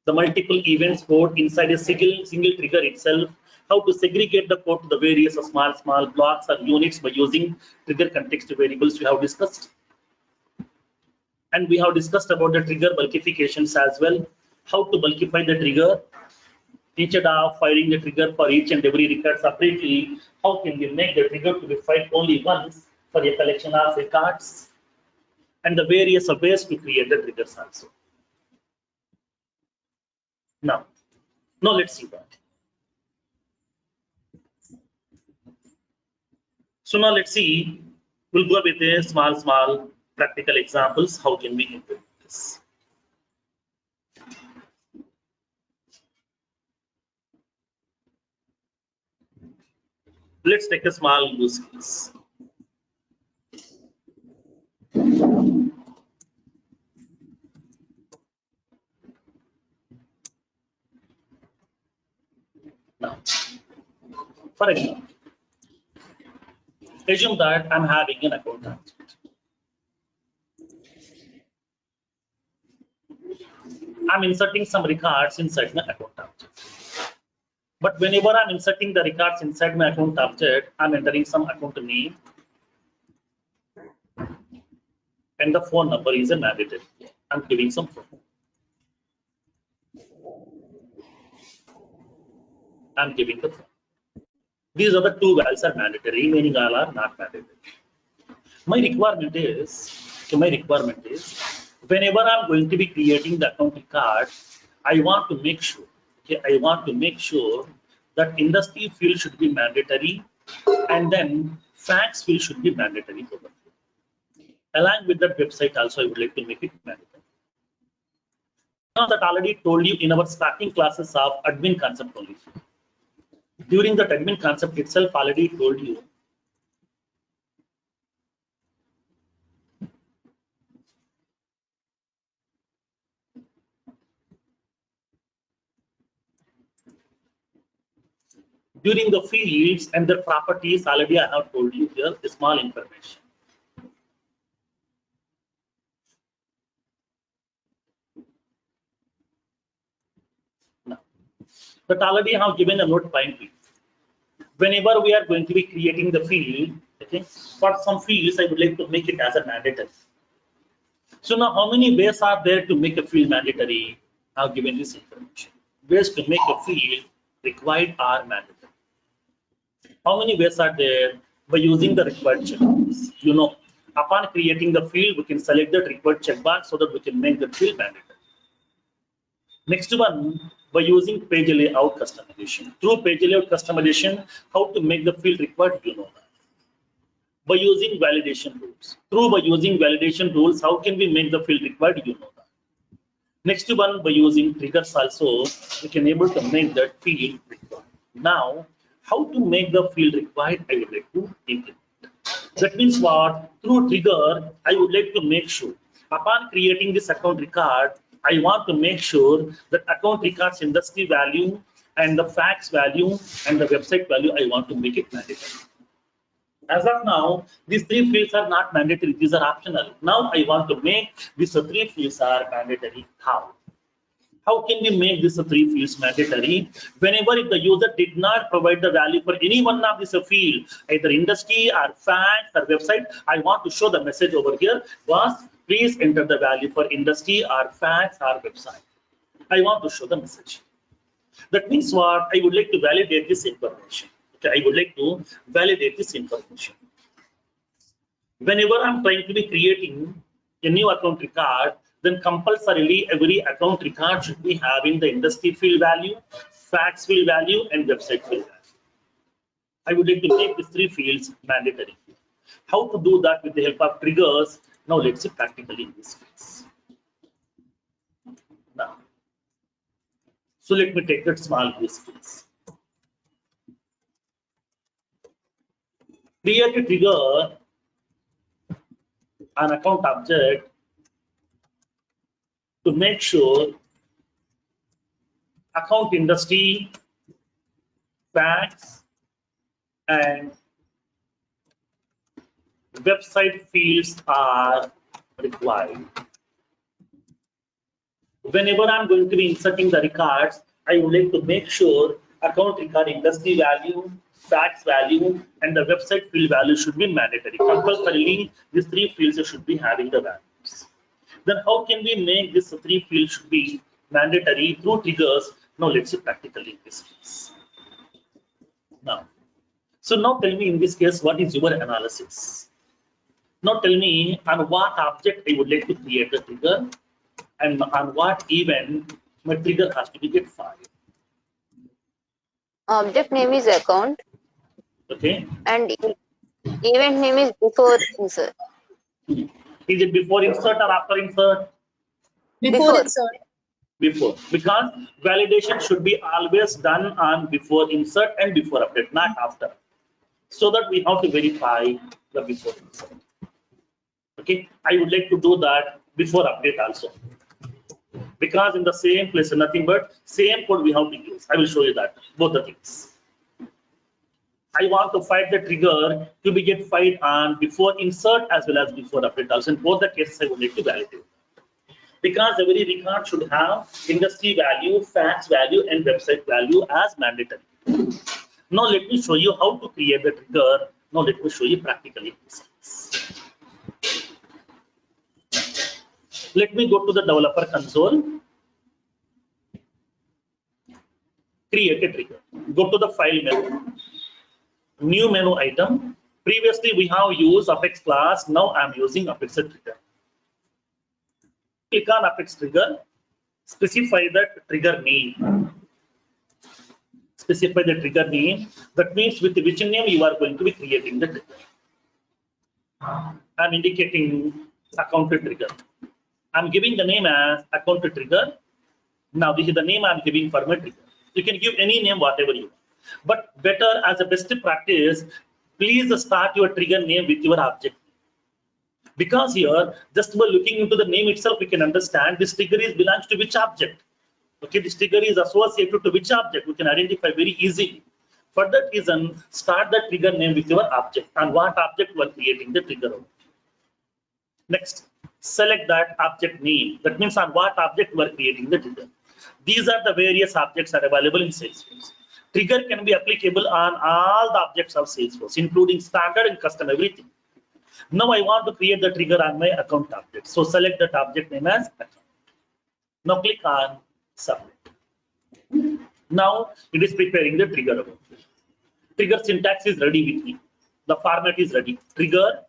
the multiple events code inside a single trigger itself, how to segregate the code to the various small blocks or units by using trigger context variables we have discussed. And we have discussed about the trigger bulkifications as well, how to bulkify the trigger. Instead of firing the trigger for each and every record separately, how can we make the trigger to be fired only once for a collection of records, and the various ways to create the triggers also. Now let's see that. So now let's see, we'll go with a small practical examples. How can we implement this? Let's take a small use case. Now, for example, assume that I'm having an account object. I'm inserting some records inside my account object. But whenever I'm inserting the records inside my account object, I'm entering some account name and the phone number is a mandatory. I'm giving some phone. I'm giving the phone. These are the two values are mandatory, remaining all are not mandatory. My requirement is, whenever I'm going to be creating the account record, I want to make sure, that industry field should be mandatory and then facts field should be mandatory. Along with that website also, I would like to make it mandatory. Now that already told you in our starting classes of admin concept only. During that admin concept itself, already told you during the fields and their properties, already I have told you here a small information. Now, but already I have given a note point. Whenever we are going to be creating the field, okay, for some fields I would like to make it as a mandatory. So now how many ways are there to make a field mandatory? I have given this information. Ways to make a field required are mandatory. How many ways are there? By using the required checkbox. You know, upon creating the field, we can select the required checkbox so that we can make the field mandatory. Next one, by using page layout customization. Through page layout customization, how to make the field required, you know that. By using validation rules. By using validation rules, how can we make the field required, you know that. Next one, by using triggers also, we can able to make that field required. Now, how to make the field required, I would like to implement. That means what? Through trigger, I would like to make sure, upon creating this account record, I want to make sure that account records industry value and the facts value and the website value, I want to make it mandatory. As of now, these three fields are not mandatory, these are optional. Now I want to make these three fields are mandatory. How? How can we make these three fields mandatory? Whenever if the user did not provide the value for any one of this field, either industry or facts or website, I want to show the message over here was please enter the value for industry or facts or website. I want to show the message. That means what? I would like to validate this information. Okay, I would like to validate this information. Whenever I'm trying to be creating a new account record, then compulsorily every account record should be having the industry field value, facts field value, and website field value. I would like to make these three fields mandatory. How to do that with the help of triggers? Now let's see practically in this case. Now, so let me take that small use case. Create a trigger an account object to make sure account industry, facts, and website fields are required. Whenever I'm going to be inserting the records, I would like to make sure account record industry value, facts value, and the website field value should be mandatory. Compulsorily, these three fields should be having the values. Then how can we make these three fields should be mandatory through triggers? Now let's see practically in this case. Now, so now tell me in this case, what is your analysis? Now tell me on what object I would like to create the trigger and on what event my trigger has to be get fired. Object name is account. Okay. And event name is before insert. Is it before insert or after insert? Before. Before, because validation should be always done on before insert and before update, not after. so that we have to verify the before insert. Okay, I would like to do that before update also, because in the same place, nothing but same code we have to use. I will show you that both the things. I want to find the trigger to be get fired on before insert as well as before update also. In both the cases, I would like to validate, because every record should have industry value, fax value, and website value as mandatory. Now let me show you how to create the trigger. Now let me show you practically. Let me go to the developer console, create a trigger. Go to the file menu, new menu item. Previously we have used Apex class. Now I'm using Apex trigger. Click on Apex trigger. Specify the trigger name. Specify the trigger name. That means with which name you are going to be creating the trigger. I'm indicating account trigger. I'm giving the name as account trigger. Now this is the name I'm giving for my trigger. You can give any name, whatever you want. But better, as a best practice, please start your trigger name with your object. Because here, just by looking into the name itself, we can understand this trigger belongs to which object. Okay, this trigger is associated to which object. We can identify very easily. For that reason, start the trigger name with your object and what object you are creating the trigger on. Next, select that object name. That means on what object you are creating the trigger. These are the various objects that are available in Salesforce. Trigger can be applicable on all the objects of Salesforce, including standard and custom, everything. Now I want to create the trigger on my account object. So select that object name as account. Now click on submit. Now it is preparing the trigger. Trigger syntax is ready with me. The format is ready. Trigger,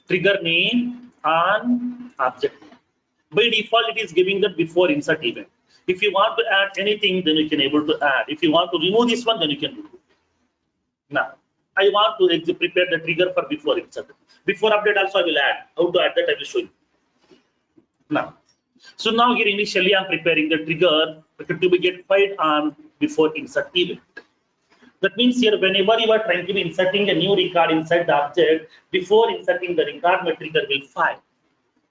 trigger name, on object. By default, it is giving the before insert event. If you want to add anything, then you can able to add. If you want to remove this one, then you can remove it. Now, I want to prepare the trigger for before insert. Before update also I will add. How to add that I will show you. Now, so now here initially I'm preparing the trigger to be get fired on before insert event. That means here whenever you are trying to be inserting a new record inside the object, before inserting the record, my trigger will fire.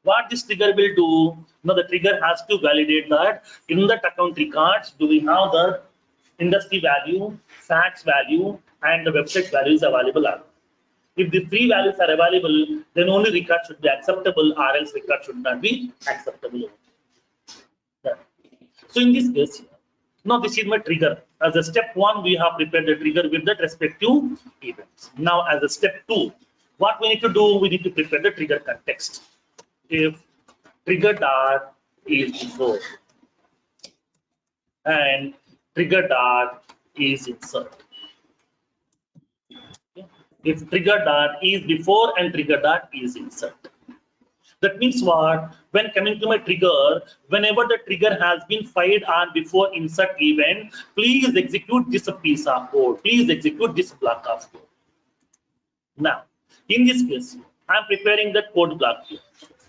What this trigger will do? Now the trigger has to validate that in that account records, do we have the industry value, fax value, and the website values available? If the three values are available, then only record should be acceptable, or else record should not be acceptable. So in this case, now this is my trigger. As a step one, we have prepared the trigger with that respective events. Now as a step two, what we need to do, we need to prepare the trigger context. If trigger dot is before and trigger dot is insert. If trigger dot is before and trigger dot is insert. That means what? When coming to my trigger, whenever the trigger has been fired on before insert event, please execute this piece of code. Please execute this block of code. Now, in this case, I am preparing the code block here.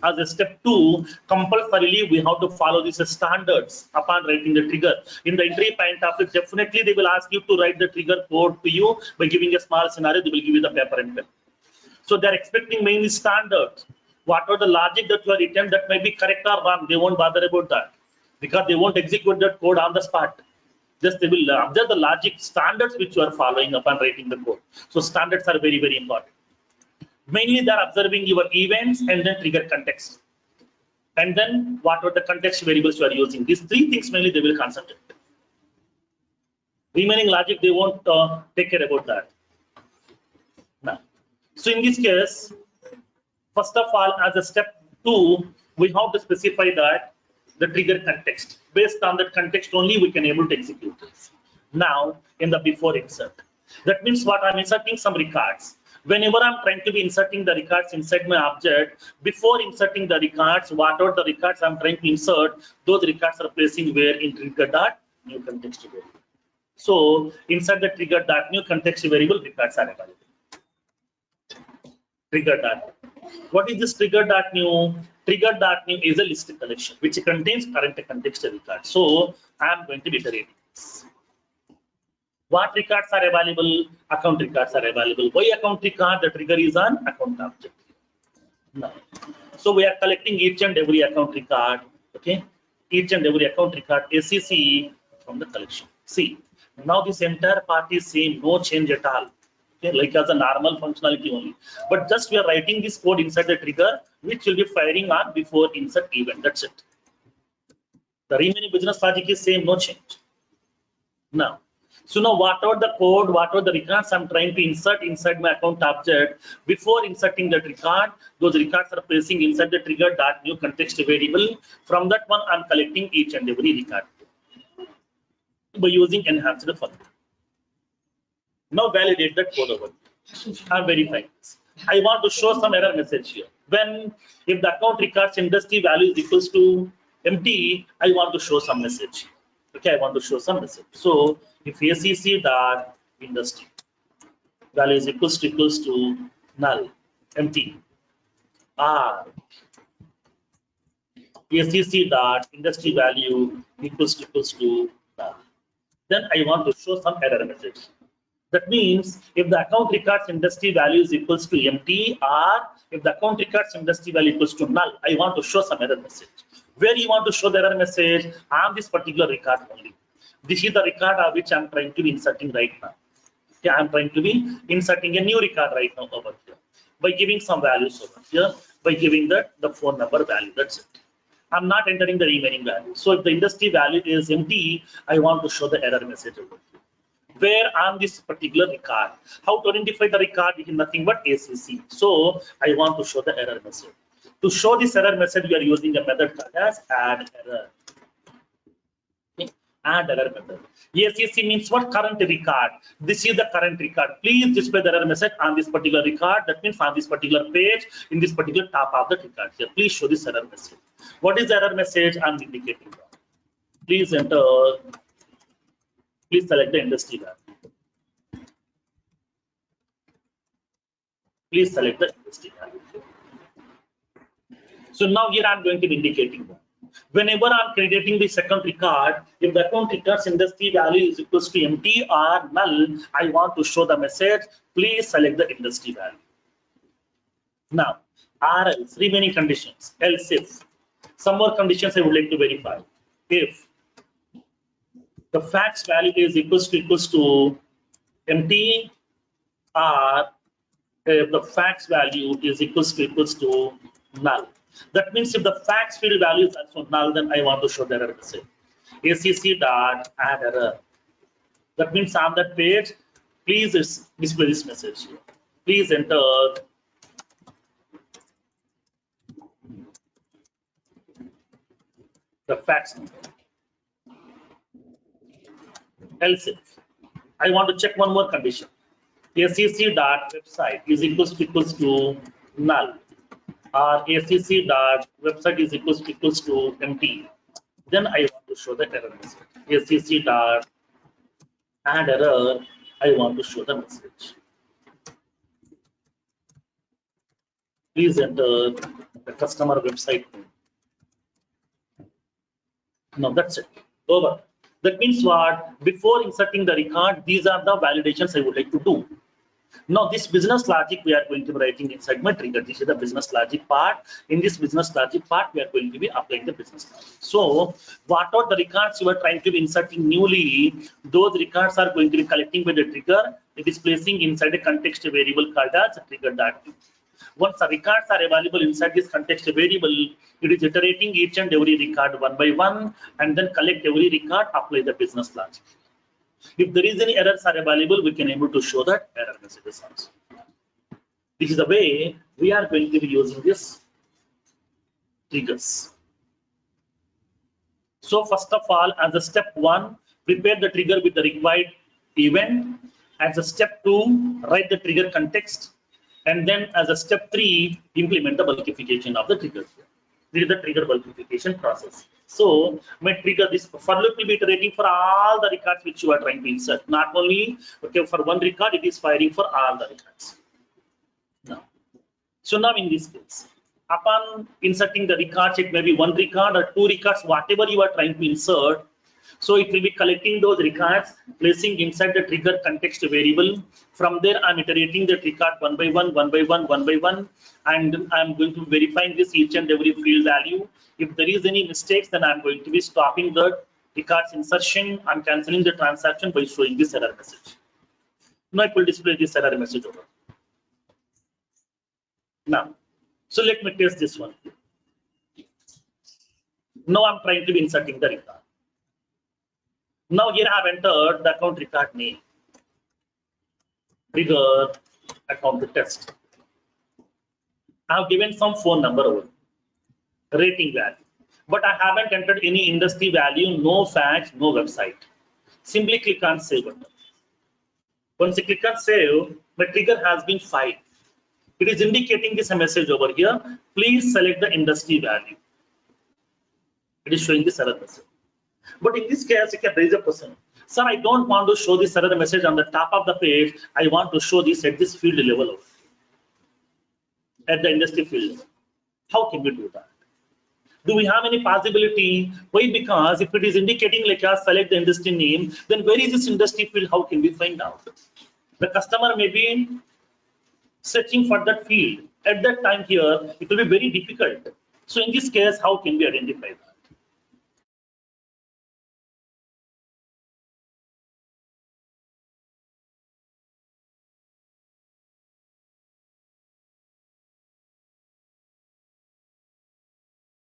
As a step two, compulsorily we have to follow these standards upon writing the trigger. In the entry point of it, definitely they will ask you to write the trigger code to you by giving a small scenario. They will give you the paper and pen. So they are expecting mainly standards. What are the logic that you are written that may be correct or wrong? They won't bother about that because they won't execute that code on the spot. Just they will observe the logic standards which you are following upon writing the code. So standards are very, very important. Mainly they are observing your events and then trigger context. And then what are the context variables you are using? These three things mainly they will concentrate. Remaining logic, they won't take care about that. Now, so in this case, first of all, as a step two, we have to specify that the trigger context. Based on that context only, we can able to execute this. Now, in the before insert. That means what? I'm inserting some records. Whenever I'm trying to be inserting the records inside my object, before inserting the records, what are the records I'm trying to insert, those records are placing where in trigger dot new context variable. So inside the trigger dot new context variable, records are available. Trigger dot. What is this trigger dot new? Trigger dot new is a list collection which contains current context records. So I am going to be iterating this. What records are available? Account records are available. Why account record? The trigger is on account object. Now, so we are collecting each and every account record. Okay, each and every account record SCC from the collection. See, now this entire part is same, no change at all. Okay, like as a normal functionality only. But just we are writing this code inside the trigger, which will be firing on before insert event. That's it. The remaining business logic is same, no change. Now, so now whatever the code, whatever the records I'm trying to insert inside my account object, before inserting that record, those records are placing inside the trigger dot new context variable. From that one, I'm collecting each and every record by using enhanced function. Now validate that code over. I'm verifying this. I want to show some error message here. When if the account records industry value is equals to empty, I want to show some message. Okay, I want to show some message. So if ACC dot industry value is equals to null, empty, or ACC dot industry value equals to null, then I want to show some error message. That means if the account records industry value is equals to empty, or if the account records industry value equals to null, I want to show some error message. Where you want to show the error message? On this particular record only. This is the record of which I'm trying to be inserting right now. Okay, I'm trying to be inserting a new record right now over here by giving some values over here, by giving the phone number value. That's it. I'm not entering the remaining value. So if the industry value is empty, I want to show the error message over here. Where on this particular record, how to identify the record is nothing but ACC. So I want to show the error message. To show this error message, we are using a method called as add error. Okay. Add error method. ACC means what? Current record. This is the current record. Please display the error message on this particular record. That means on this particular page, in this particular top of the record here. Please show this error message. What is the error message? I'm indicating. Please enter. Please select the industry value. Please select the industry value. So now here I'm going to be indicating that. Whenever I'm creating the second record, if the account records industry value is equals to empty or null, I want to show the message, please select the industry value. Now, or else, remaining conditions, else if. Some more conditions I would like to verify. If the facts value is equals to empty, or if the facts value is equals to null. That means if the facts field value is also null, then I want to show the error message. ACC dot add error. That means on that page, please display this message here. Please enter the facts number. Else if I want to check one more condition. ACC dot website is equals to null, or ACC dot website is equals to empty. Then I want to show the error message. ACC dot add error. I want to show the message. Please enter the customer website. Now that's it. Over. That means what? Before inserting the record, these are the validations I would like to do. Now this business logic we are going to be writing inside my trigger. This is the business logic part. In this business logic part, we are going to be applying the business logic. So what are the records you are trying to be inserting newly? Those records are going to be collecting by the trigger. It is placing inside a context variable called as trigger.new. Once the records are available inside this context variable, it is iterating each and every record one by one, and then collect every record, apply the business logic. If there is any errors are available, we can able to show that error messages also. This is the way we are going to be using this triggers. So first of all, as a step 1, prepare the trigger with the required event. As a step 2, write the trigger context. And then as a step 3, implement the bulkification of the trigger. This is the trigger bulkification process. So my trigger, this for loop will be iterating for all the records which you are trying to insert. Not only for one record, it is firing for all the records. Now, so now in this case, upon inserting the records, it may be one record or two records, whatever you are trying to insert. So it will be collecting those records, placing inside the trigger context variable. From there, I'm iterating the record one by one, and I'm going to be verifying this each and every field value. If there is any mistakes, then I'm going to be stopping the records insertion and cancelling the transaction by showing this error message. Now it will display this error message over. Now, so let me test this one. Now I'm trying to be inserting the record. Now here I have entered the account record name, trigger, account test. I have given some phone number over, rating value, but I haven't entered any industry value, no fax, no website. Simply click on save button. Once you click on save, my trigger has been filed. It is indicating this message over here. Please select the industry value. It is showing this error message. But in this case, you can raise a question. Sir, I don't want to show this error message on the top of the page. I want to show this at this field level, at the industry field. How can we do that? Do we have any possibility? Why? Because if it is indicating like select the industry name, then where is this industry field? How can we find out? The customer may be searching for that field. At that time here, it will be very difficult. So in this case, how can we identify that?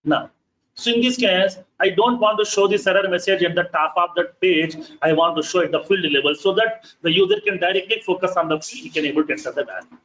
Now, so in this case, I don't want to show this error message at the top of that page. I want to show at the field level so that the user can directly focus on the field. He can able to enter the value.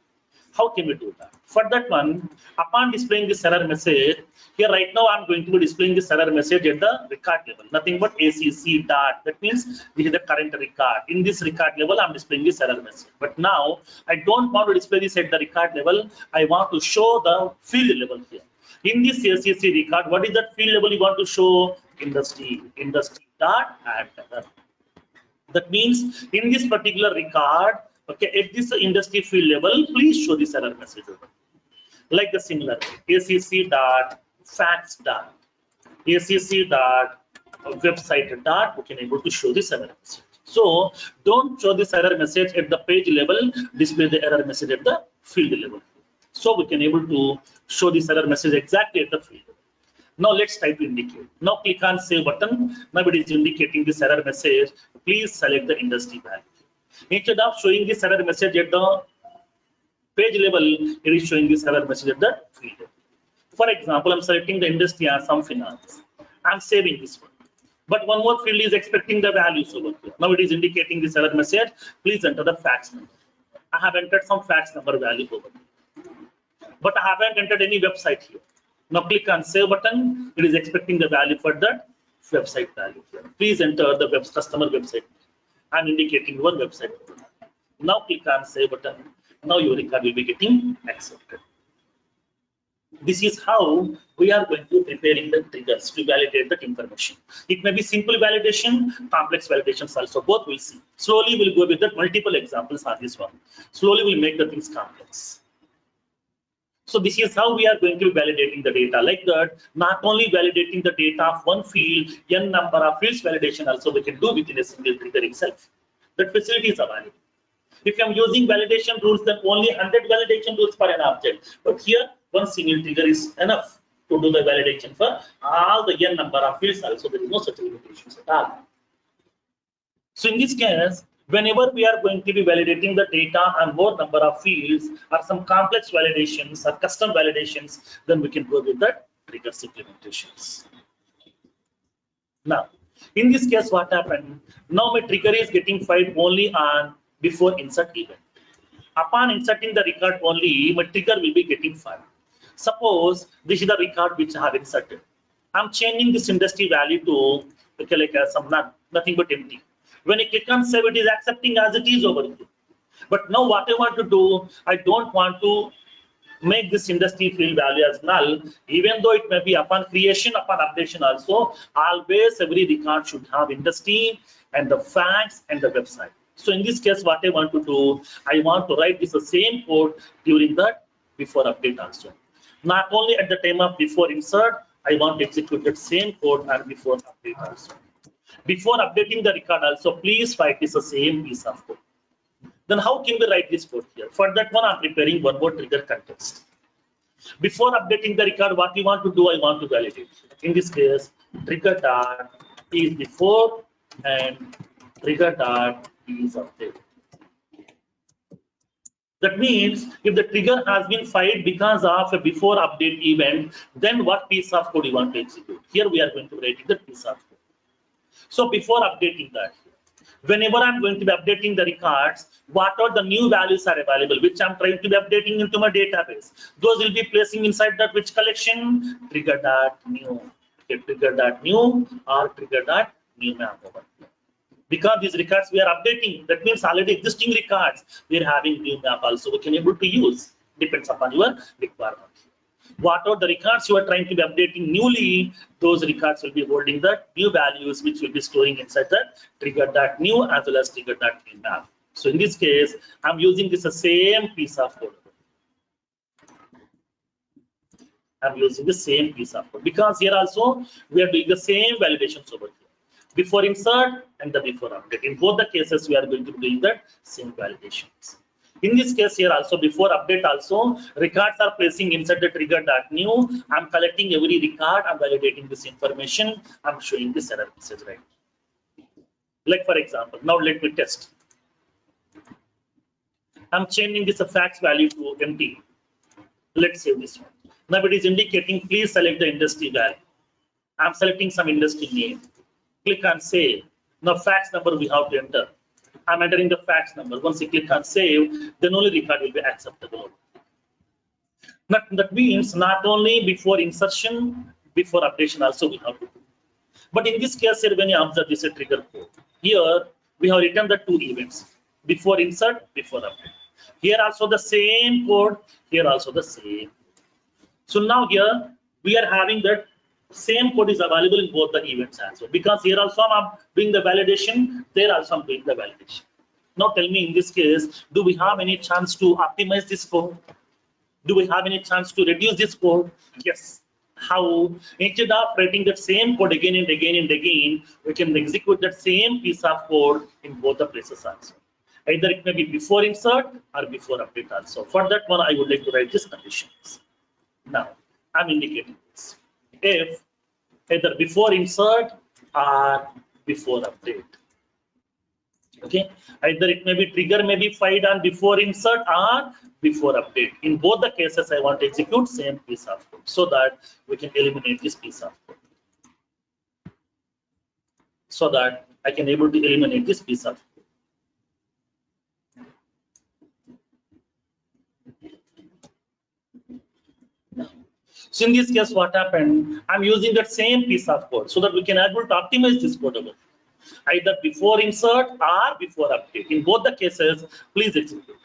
How can we do that? For that one, upon displaying this error message, here right now I'm going to be displaying this error message at the record level. Nothing but ACC dot. That means this is the current record. In this record level, I'm displaying this error message. But now I don't want to display this at the record level. I want to show the field level here. In this ACC record, what is that field level you want to show? Industry dot add error. That means in this particular record, okay, at this industry field level, please show this error message over. Like the similar ACC dot fax dot ACC dot website dot, we can able to show this error message. So don't show this error message at the page level, display the error message at the field level. So we can able to show this error message exactly at the field. Now let's try to indicate. Now click on save button. Now it is indicating this error message. Please select the industry value. Instead of showing this error message at the page level, it is showing this error message at the field level. For example, I'm selecting the industry as some finance. I'm saving this one. But one more field is expecting the values over here. Now it is indicating this error message. Please enter the fax number. I have entered some fax number value over here. But I haven't entered any website here. Now click on save button. It is expecting the value for that website value here. Please enter the customer website. I'm indicating one website. Now click on save button. Now your record will be getting accepted. This is how we are going to preparing the triggers to validate that information. It may be simple validation, complex validations also. Both we'll see. Slowly we'll go with that. Multiple examples on this one. Slowly we'll make the things complex. So this is how we are going to be validating the data like that. Not only validating the data of one field, n number of fields validation also we can do within a single trigger itself. That facility is available. If I'm using validation rules, then only 100 validation rules for an object. But here, one single trigger is enough to do the validation for all the n number of fields also. There is no such limitations at all. So in this case, whenever we are going to be validating the data on more number of fields or some complex validations or custom validations, then we can go with the triggers implementations. Now, in this case, what happened? Now my trigger is getting filed only on before insert event. Upon inserting the record only, my trigger will be getting filed. Suppose this is the record which I have inserted. I'm changing this industry value to okay, like some nothing but empty. When I click on save, it is accepting as it is over here. But now what I want to do, I don't want to make this industry field value as null, even though it may be upon creation, upon updation also. Always every record should have industry and the fax and the website. So in this case, what I want to do, I want to write this the same code during that before update also. Not only at the time of before insert, I want to execute that same code and before update also. Before updating the record also, please write this the same piece of code. Then how can we write this code here? For that one, I'm preparing one more trigger context. Before updating the record, what we want to do, I want to validate. In this case, trigger dot is before and trigger dot is update. That means if the trigger has been fired because of a before update event, then what piece of code you want to execute? Here we are going to write the piece of code. So before updating that, whenever I'm going to be updating the records, what are the new values are available, which I'm trying to be updating into my database? Those will be placing inside that which collection? Trigger dot new. Okay, trigger dot new or trigger dot new map over here. Because these records we are updating, that means already existing records we are having new map also we can able to use, depends upon your requirement. What are the records you are trying to be updating newly, those records will be holding the new values which will be storing inside the trigger.new as well as trigger.new map. So in this case, I'm using this same piece of code. I'm using the same piece of code because here also we are doing the same validations over here. Before insert and the before update. In both the cases, we are going to be doing the same validations. In this case here also, before update also, records are placing inside the trigger.new. I'm collecting every record, I'm validating this information, I'm showing this error message, right? Like for example, now let me test. I'm changing this fax value to empty. Let's save this one. Now it is indicating, please select the industry value. I'm selecting some industry name. Click on save. Now fax number we have to enter. I'm entering the fax number. Once you click on save, then only record will be acceptable. That means not only before insertion, before updation also we have to do. But in this case here, when you observe this trigger code, here we have written the two events, before insert, before update. Here also the same code, here also the same. So now here we are having that same code is available in both the events as well, because here also I'm doing the validation, there also I'm doing the validation. Now tell me, in this case, do we have any chance to optimize this code? Do we have any chance to reduce this code? Yes. How? Instead of writing that same code again and again and again, we can execute that same piece of code in both the places also. Either it may be before insert or before update also. For that one, I would like to write these conditions. Now, I'm indicating this. If either before insert or before update. Okay, either it may be trigger may be fired on before insert or before update. In both the cases, I want to execute same piece of code so that we can eliminate this piece of code. So that I can able to eliminate this piece of code. So in this case, what happened? I'm using that same piece of code so that we can able to optimize this code over. Either before insert or before update. In both the cases, please execute.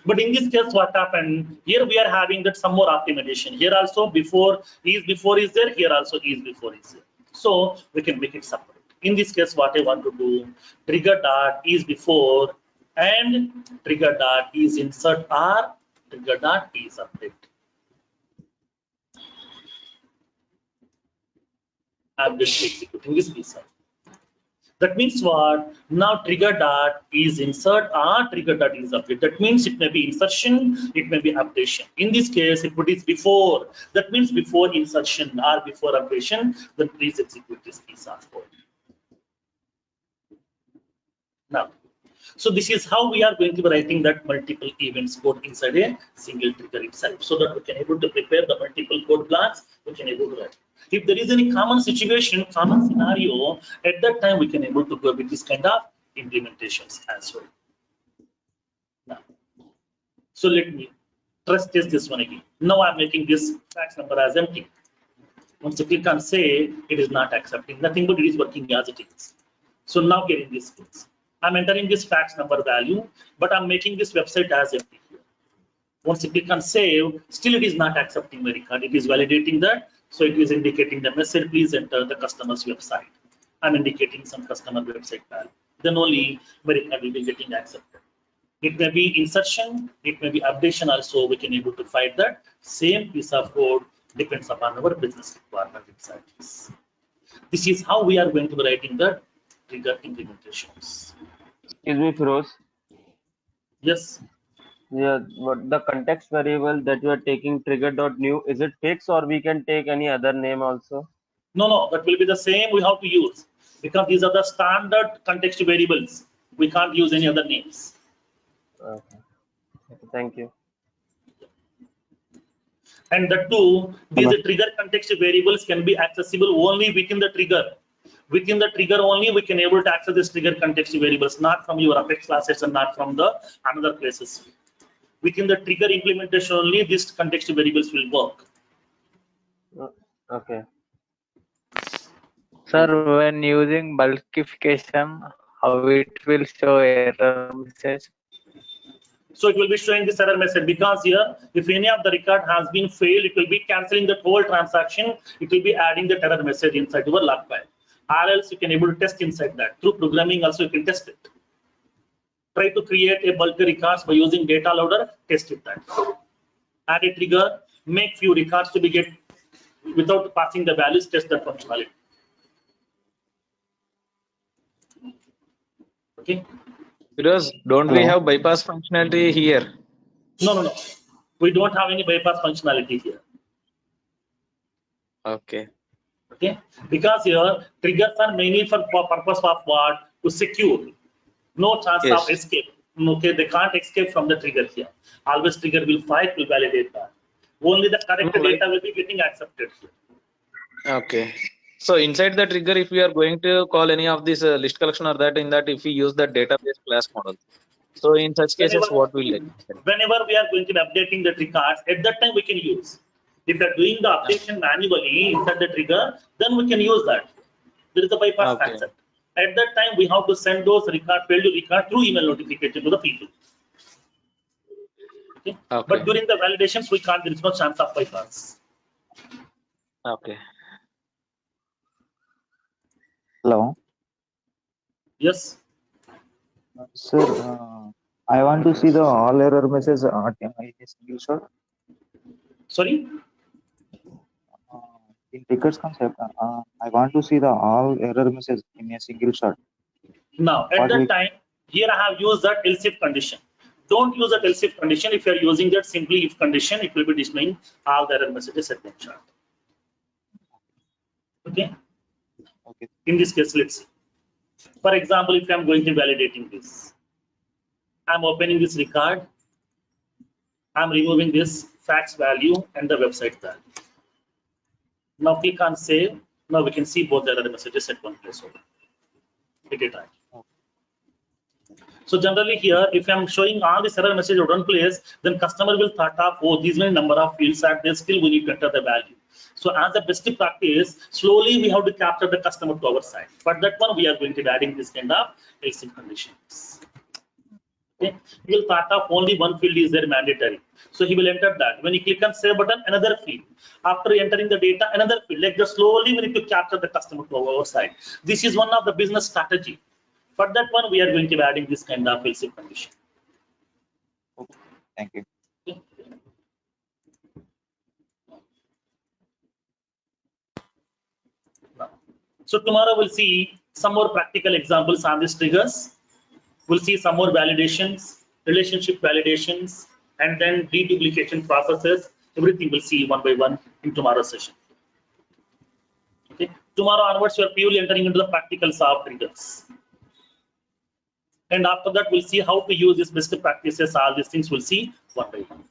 But in this case, what happened? Here we are having that some more optimization. Here also before is there. Here also is before is there. So we can make it separate. In this case, what I want to do, trigger dot is before and trigger dot is insert or trigger dot is update. I'm just executing this piece of. That means what? Now trigger dot is insert or trigger dot is update. That means it may be insertion, it may be updation. In this case, if it is before, that means before insertion or before updation, then please execute this piece of code. Now, so this is how we are going to be writing that multiple events code inside a single trigger itself, so that we can able to prepare the multiple code blocks, we can able to write. If there is any common situation, common scenario, at that time we can able to go with this kind of implementations as well. Now, so let me test this one again. Now I'm making this fax number as empty. Once you click on save, it is not accepting, nothing but it is working as it is. So now here in this case, I'm entering this fax number value, but I'm making this website as empty here. Once you click on save, still it is not accepting my record. It is validating that. So it is indicating the message, please enter the customer's website. I'm indicating some customer website value. Then only my record will be getting accepted. It may be insertion, it may be updation also. We can able to find that same piece of code, depends upon our business requirement inside this. This is how we are going to be writing the trigger implementations. Excuse me, Firoz. Yes. Yeah, what the context variable that you are taking trigger.new, is it fixed or we can take any other name also? No, that will be the same we have to use because these are the standard context variables. We can't use any other names. Okay. Thank you. And the two, these Hello. trigger context variables can be accessible only within the trigger. Within the trigger only, we can able to access this trigger context variables, not from your Apex classes and not from the another places. Within the trigger implementation only, these context variables will work. Okay. Sir, when using bulkification, how it will show error message? So it will be showing this error message because here, if any of the record has been failed, it will be cancelling the whole transaction. It will be adding the error message inside your log file. Or else you can able to test inside that. Through programming also you can test it. Try to create a bulk records by using data loader, test it that. Add a trigger, make few records to be get without passing the values, test that functionality. Okay. Because don't we have bypass functionality here? No. We don't have any bypass functionality here. Okay. Okay, because here triggers are mainly for purpose of what? To secure. No chance Yes. of escape. Okay, they can't escape from the trigger here. Always trigger will fight, will validate that. Only the correct No, like- data will be getting accepted here. Okay. So inside the trigger, if we are going to call any of this list collection or that, in that if we use the database class model. So in such cases, what will it? Whenever we are going to be updating the records, at that time we can use. If we are doing the updation manually inside the trigger, then we can use that. There is a bypass Okay. concept. At that time, we have to send those failed record through email notification to the people. Okay? Okay. But during the validations, we can't. There is no chance of bypass. Okay. Hello, Yes. sir. I want to see the all error message in a single shot. Sorry. In tickets concept, I want to see the all error message in a single shot. Now, at What that we- time, here I have used that else if condition. Don't use that else if condition. If you are using that simply if condition, it will be displaying all the error messages at one shot. Okay. Okay. In this case, let's see. For example, if I am going to validating this, I'm opening this record. I'm removing this fax value and the website value. Now click on save. Now we can see both the error messages at one place. Hit it right. So generally here, if I'm showing all this error message at one place, then customer will thought of, oh, these many number of fields are there, still we need to enter the value. So as a best practice, slowly we have to capture the customer to our side. For that one, we are going to be adding this kind of else if conditions. Okay, he will thought of only one field is there mandatory. So he will enter that. When you click on save button, another field. After entering the data, another field. Like just slowly we need to capture the customer to our side. This is one of the business strategy. For that one, we are going to be adding this kind of else if condition. Thank you. So tomorrow we'll see some more practical examples on these triggers. We'll see some more validations, relationship validations, and then deduplication processes. Everything we'll see one by one in tomorrow's session. Okay. Tomorrow onwards, you're purely entering into the practicals of triggers. And after that, we'll see how to use these best practices. All these things we'll see one by one.